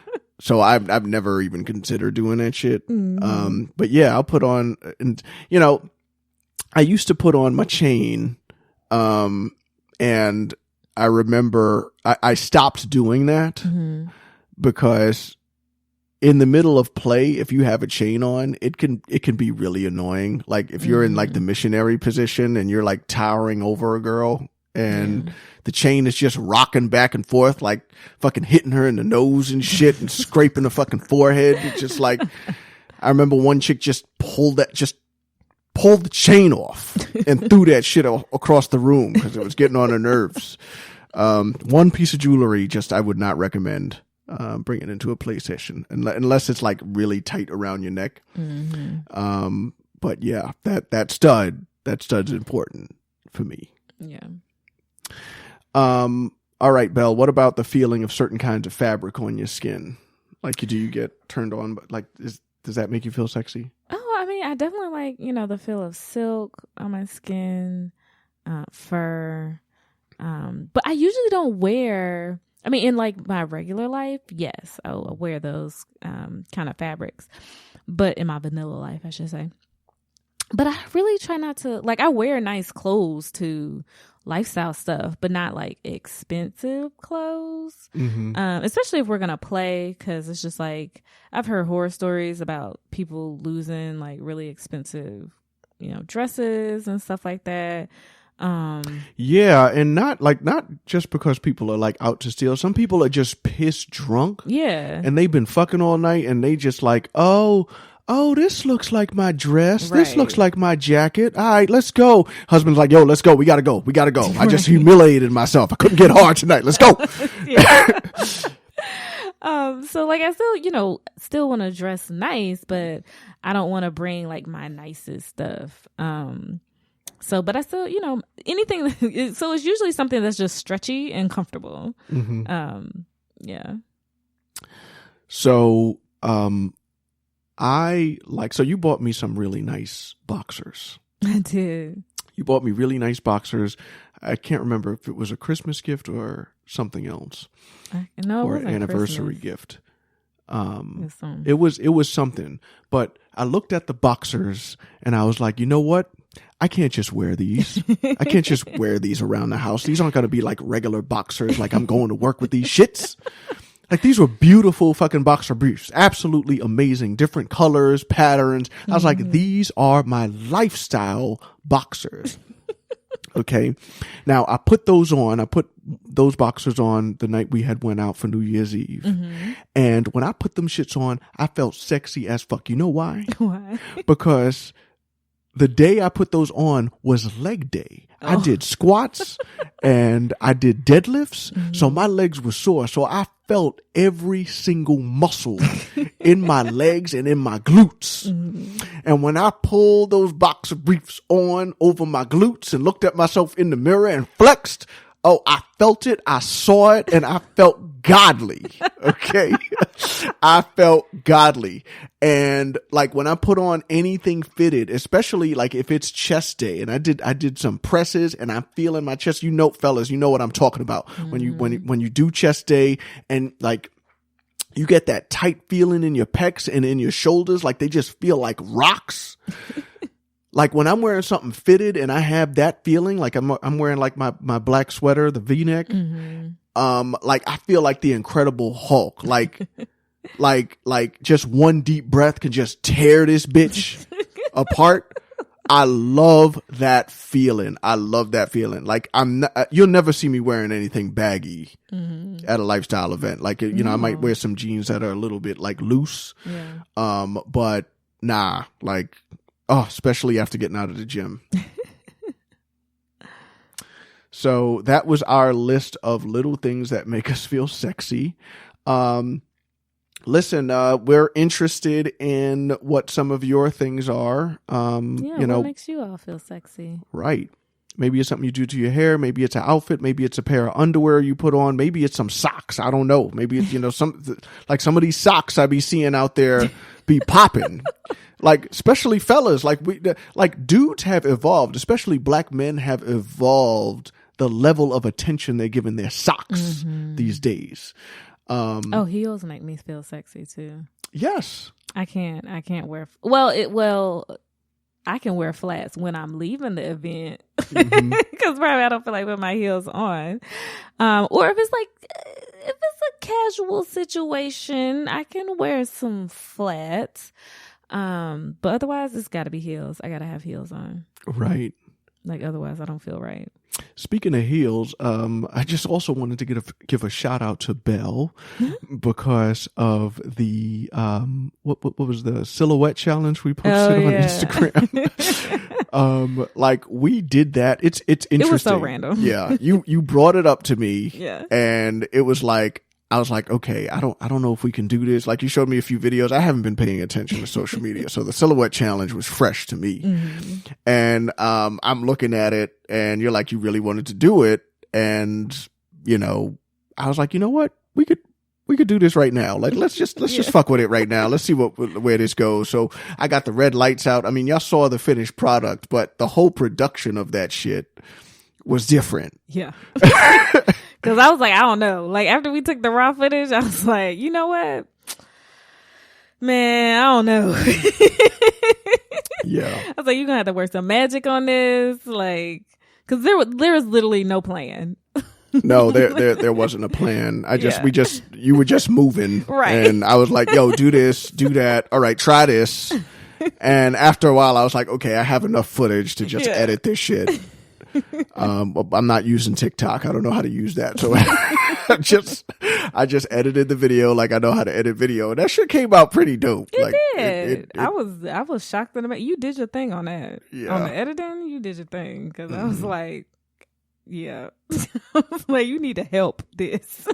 So I've never even considered doing that shit. Mm-hmm. But yeah, I'll put on, and you know, I used to put on my chain, and I remember I stopped doing that because in the middle of play, if you have a chain on, it can be really annoying. Like if you're in like the missionary position and you're like towering over a girl and the chain is just rocking back and forth, like fucking hitting her in the nose and shit and scraping the fucking forehead. It's just like, I remember one chick just pulled the chain off and threw that shit across the room because it was getting on her nerves. One piece of jewelry, I would not recommend bringing into a play session unless it's like really tight around your neck. But yeah, that stud's important for me. Yeah. All right, Belle, what about the feeling of certain kinds of fabric on your skin? Like, do you get turned on? But like, does that make you feel sexy? Oh, I mean, I definitely like, the feel of silk on my skin, fur. But I usually don't wear, in like my regular life, yes, I'll wear those kind of fabrics. But in my vanilla life, I should say. But I really try not to, like, I wear nice clothes to lifestyle stuff, but not like expensive clothes. Especially if we're going to play, because it's just like, I've heard horror stories about people losing like really expensive, dresses and stuff like that. Yeah, and not just because people are like out to steal. Some people are just pissed drunk. Yeah. And they've been fucking all night and they just like, oh, this looks like my dress. Right. This looks like my jacket. All right, let's go. Husband's like, yo, let's go. We gotta go. Right. I just humiliated myself. I couldn't get hard tonight. Let's go. So like I still want to dress nice, but I don't want to bring like my nicest stuff. But I still, anything. So it's usually something that's just stretchy and comfortable. Yeah. So, so you bought me some really nice boxers. I did. You bought me really nice boxers. I can't remember if it was a Christmas gift or something else. Or an anniversary gift. It was something. But I looked at the boxers and I was like, you know what? I can't just wear these. I can't just wear these around the house. These aren't going to be like regular boxers. Like I'm going to work with these shits. Like these were beautiful fucking boxer briefs. Absolutely amazing. Different colors, patterns. I was like, these are my lifestyle boxers. Okay. Now I put those on. I put those boxers on the night we had went out for New Year's Eve. And when I put them shits on, I felt sexy as fuck. You know why? Why? Because the day I put those on was leg day. I did squats and I did deadlifts. So my legs were sore. So I felt every single muscle in my legs and in my glutes. And when I pulled those boxer briefs on over my glutes and looked at myself in the mirror and flexed, I felt it, I saw it, and I felt godly. Okay. I felt godly. And like when I put on anything fitted, especially like if it's chest day, and I did some presses and I'm feeling my chest, fellas, you know what I'm talking about. When you do chest day and like You get that tight feeling in your pecs and in your shoulders, like they just feel like rocks. Like when I'm wearing something fitted and I have that feeling, like I'm wearing like my black sweater, the V-neck. Like I feel like the Incredible Hulk. Like just one deep breath can just tear this bitch apart. I love that feeling. Like you'll never see me wearing anything baggy at a lifestyle event. Like, you know, I might wear some jeans that are a little bit like loose. Yeah. But nah, like, especially after getting out of the gym. So that was our list of little things that make us feel sexy. Listen, we're interested in what some of your things are. You know, what makes you all feel sexy? Right. Maybe it's something you do to your hair. Maybe it's an outfit. Maybe it's a pair of underwear you put on. Maybe it's some socks. I don't know. Maybe it's, you know, some of these socks I be seeing out there be popping. Like, especially fellas, like dudes have evolved, especially black men have evolved the level of attention they're giving their socks these days. Heels make me feel sexy too. Yes. I can't wear, I can wear flats when I'm leaving the event because probably I don't feel like putting my heels on. Or if it's a casual situation, I can wear some flats. But otherwise it's gotta be heels. I gotta have heels on. Right. Like otherwise I don't feel right. Speaking of heels, I just also wanted to give a shout out to Belle because of the what was the silhouette challenge we posted on Instagram. Like we did that. It's interesting. It was so random. Yeah, you brought it up to me. Yeah, and it was like I was like, okay, I don't know if we can do this. Like you showed me a few videos. I haven't been paying attention to social media, so the silhouette challenge was fresh to me. And I'm looking at it, and you're like, you really wanted to do it, and you know, I was like, you know what, we could do this right now. Like let's just fuck with it right now. Let's see where this goes. So I got the red lights out. I mean, y'all saw the finished product, but the whole production of that shit was different. Yeah. Because I was like, I don't know. Like, after we took the raw footage, I was like, you know what? Man, I don't know. Yeah. I was like, you're going to have to work some magic on this. Like, because there was literally no plan. No, there wasn't a plan. You were just moving. Right. And I was like, yo, do this, do that. All right, try this. And after a while, I was like, okay, I have enough footage to just edit this shit. I'm not using TikTok. I don't know how to use that. So I just edited the video like I know how to edit video. And that shit came out pretty dope. It like, did. I was shocked in the you did your thing on that. Yeah. On the editing, you did your thing. Because I was like, yeah. Like, you need to help this.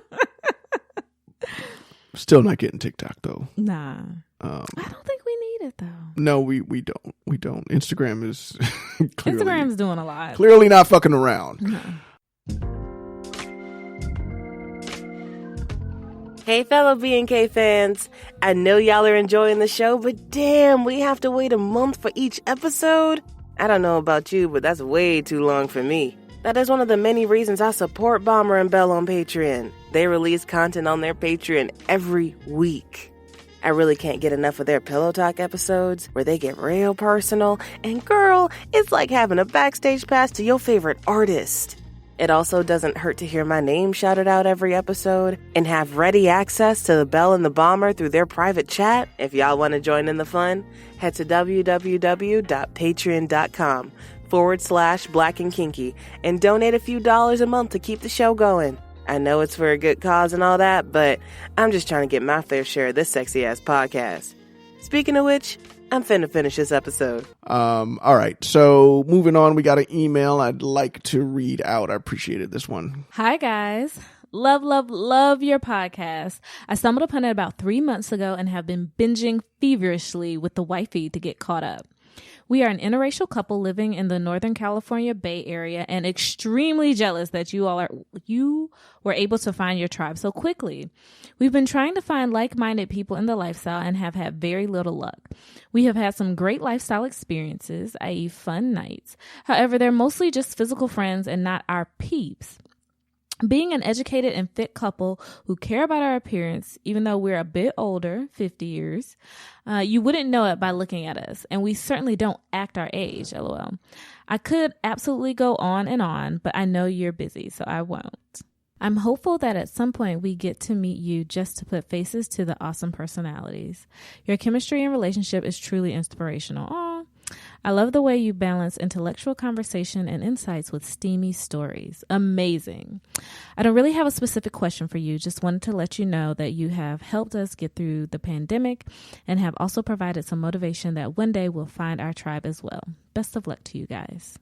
Still not getting TikTok though. Nah. I don't think we need it though. No, we don't. We don't. Instagram is Instagram's doing a lot. Clearly not fucking around. No. Hey, fellow B&K fans. I know y'all are enjoying the show, but damn, we have to wait a month for each episode? I don't know about you, but that's way too long for me. That is one of the many reasons I support Bomber and Belle on Patreon. They release content on their Patreon every week. I really can't get enough of their Pillow Talk episodes where they get real personal. And girl, it's like having a backstage pass to your favorite artist. It also doesn't hurt to hear my name shouted out every episode and have ready access to the Belle and the Bomber through their private chat. If y'all want to join in the fun, head to www.patreon.com/blackandkinky and donate a few dollars a month to keep the show going. I know it's for a good cause and all that, but I'm just trying to get my fair share of this sexy-ass podcast. Speaking of which, I'm finna finish this episode. All right. So moving on, we got an email I'd like to read out. I appreciated this one. Hi, guys. Love your podcast. I stumbled upon it about 3 months ago and have been binging feverishly with the wifey to get caught up. We are an interracial couple living in the Northern California Bay Area and extremely jealous that you were able to find your tribe so quickly. We've been trying to find like-minded people in the lifestyle and have had very little luck. We have had some great lifestyle experiences, i.e. fun nights. However, they're mostly just physical friends and not our peeps. Being an educated and fit couple who care about our appearance, even though we're a bit older, 50 years, you wouldn't know it by looking at us. And we certainly don't act our age, LOL. I could absolutely go on, but I know you're busy, so I won't. I'm hopeful that at some point we get to meet you just to put faces to the awesome personalities. Your chemistry and relationship is truly inspirational. Aw. I love the way you balance intellectual conversation and insights with steamy stories. Amazing. I don't really have a specific question for you. Just wanted to let you know that you have helped us get through the pandemic and have also provided some motivation that one day we'll find our tribe as well. Best of luck to you guys.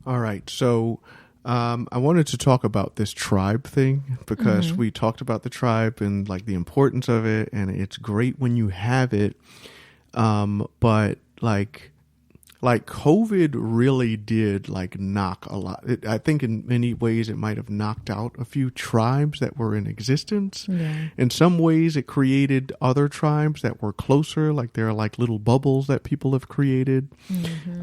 All right. So I wanted to talk about this tribe thing because we talked about the tribe and like the importance of it, and it's great when you have it. But like COVID really did like knock a lot. I think in many ways it might have knocked out a few tribes that were in existence. Yeah. In some ways it created other tribes that were closer, like there are like little bubbles that people have created.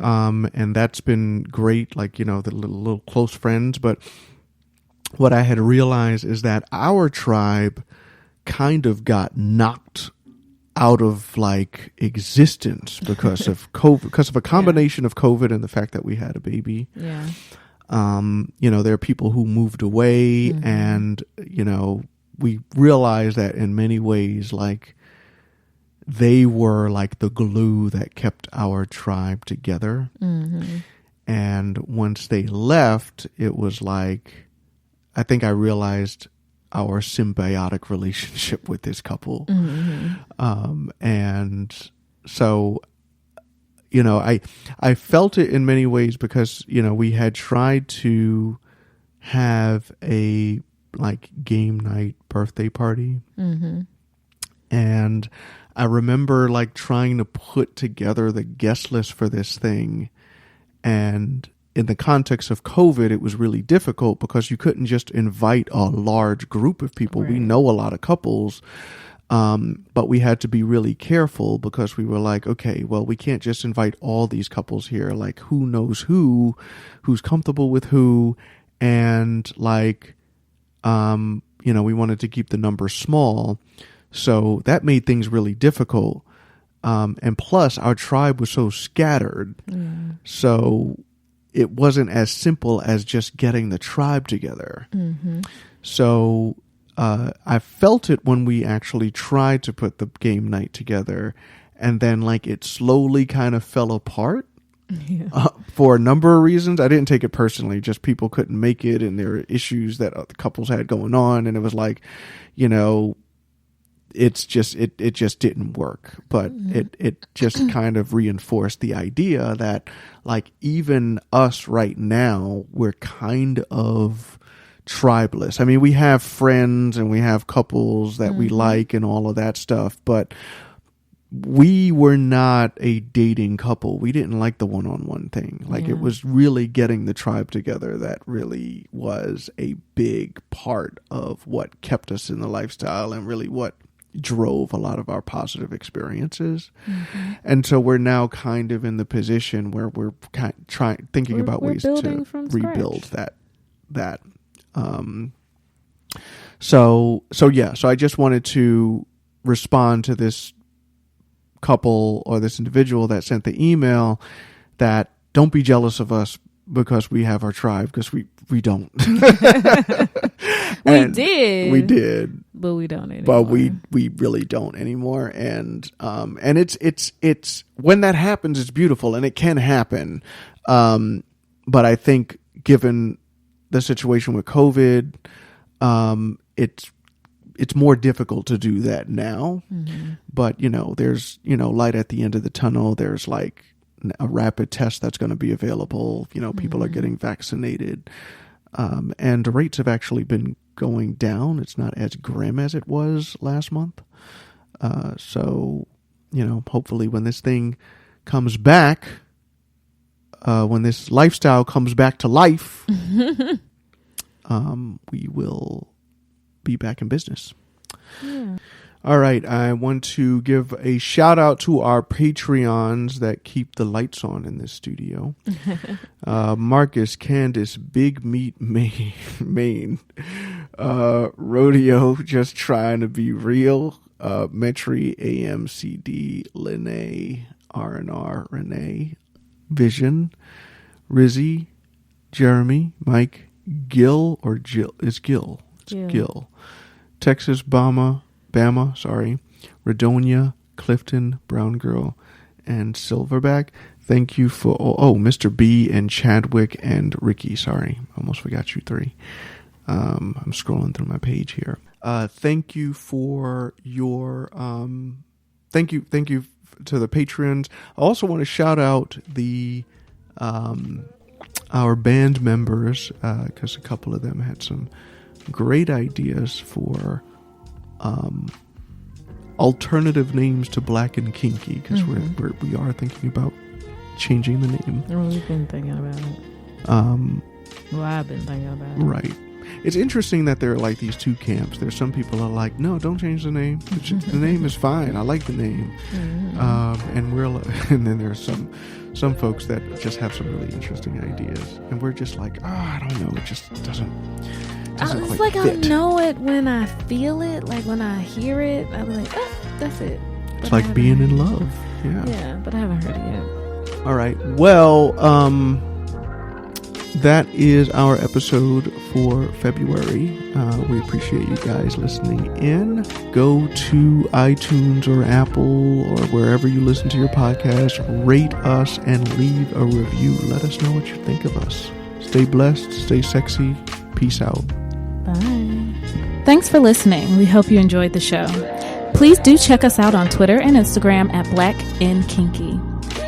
And that's been great, like, you know, the little close friends. But what I had realized is that our tribe kind of got knocked out of like existence because of COVID, because of a combination of COVID and the fact that we had a baby. Yeah. You know, there are people who moved away and, you know, we realized that in many ways, like they were like the glue that kept our tribe together. And once they left, it was like, I think I realized our symbiotic relationship with this couple. And so, you know, I felt it in many ways because, you know, we had tried to have a like game night birthday party. And I remember like trying to put together the guest list for this thing. And in the context of COVID, it was really difficult because you couldn't just invite a large group of people. Right. We know a lot of couples, but we had to be really careful because we were like, okay, well, we can't just invite all these couples here. Like, who knows who's comfortable with who, and like, you know, we wanted to keep the numbers small, so that made things really difficult. And plus, our tribe was so scattered, so it wasn't as simple as just getting the tribe together. So I felt it when we actually tried to put the game night together, and then like it slowly kind of fell apart for a number of reasons. I didn't take it personally, just people couldn't make it and there were issues that the couples had going on, and it was like, you know, it's just it just didn't work. But it just kind of reinforced the idea that like even us right now, we're kind of tribeless. I mean, we have friends and we have couples that we like and all of that stuff, but we were not a dating couple. We didn't like the one-on-one thing. Like it was really getting the tribe together that really was a big part of what kept us in the lifestyle and really what drove a lot of our positive experiences. And so we're now kind of in the position where we're thinking about ways to rebuild that. So I just wanted to respond to this couple or this individual that sent the email that don't be jealous of us because we have our tribe, because we don't. We did, but we don't anymore. But we really don't anymore. And it's when that happens, it's beautiful and it can happen. But I think given the situation with COVID, it's more difficult to do that now. But, you know, there's, you know, light at the end of the tunnel. There's like a rapid test that's going to be available. You know, people are getting vaccinated. And the rates have actually been going down. It's not as grim as it was last month. So, you know, hopefully when this thing comes back, when this lifestyle comes back to life, we will be back in business. All right, I want to give a shout out to our Patreons that keep the lights on in this studio. Marcus, Candace, Big Meat Maine, Rodeo, Just Trying to Be Real, Metri, AMCD, Lene, R&R, Renee, Vision, Rizzy, Jeremy, Mike, Gil, or Jill, it's Gil. It's Gil. Texas, Bama, Redonia, Clifton, Brown Girl, and Silverback. Thank you for, Mr. B and Chadwick and Ricky. Sorry, almost forgot you three. I'm scrolling through my page here. Thank you for your, thank you to the patrons. I also want to shout out the, our band members, because a couple of them had some great ideas for, alternative names to Black and Kinky, because we are thinking about changing the name. We've been thinking about it. I've been thinking about it. Right. It's interesting that there are like these two camps. There's some people are like, no, don't change the name. The name is fine. I like the name. And then there's some folks that just have some really interesting ideas, and we're just like, I don't know. It just doesn't it's quite like fit. I know it when I feel it. Like when I hear it, I'm like, that's it. But it's like being in love. Yeah, but I haven't heard it yet. All right. Well, that is our episode for February. We appreciate you guys listening in. Go to iTunes or Apple or wherever you listen to your podcast. Rate us and leave a review. Let us know what you think of us. Stay blessed. Stay sexy. Peace out. Bye. Thanks for listening. We hope you enjoyed the show. Please do check us out on Twitter and Instagram at Black and Kinky.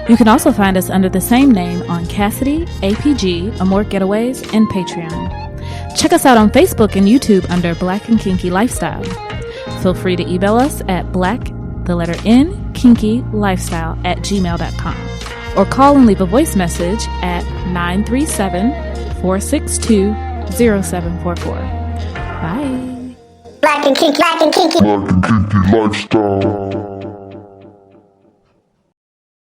You can also find us under the same name on Cassidy, APG, Amort Getaways, and Patreon. Check us out on Facebook and YouTube under Black and Kinky Lifestyle. Feel free to email us at black_kinky_lifestyle@gmail.com or call and leave a voice message at 937-462-0744. Bye. Black and kinky lifestyle.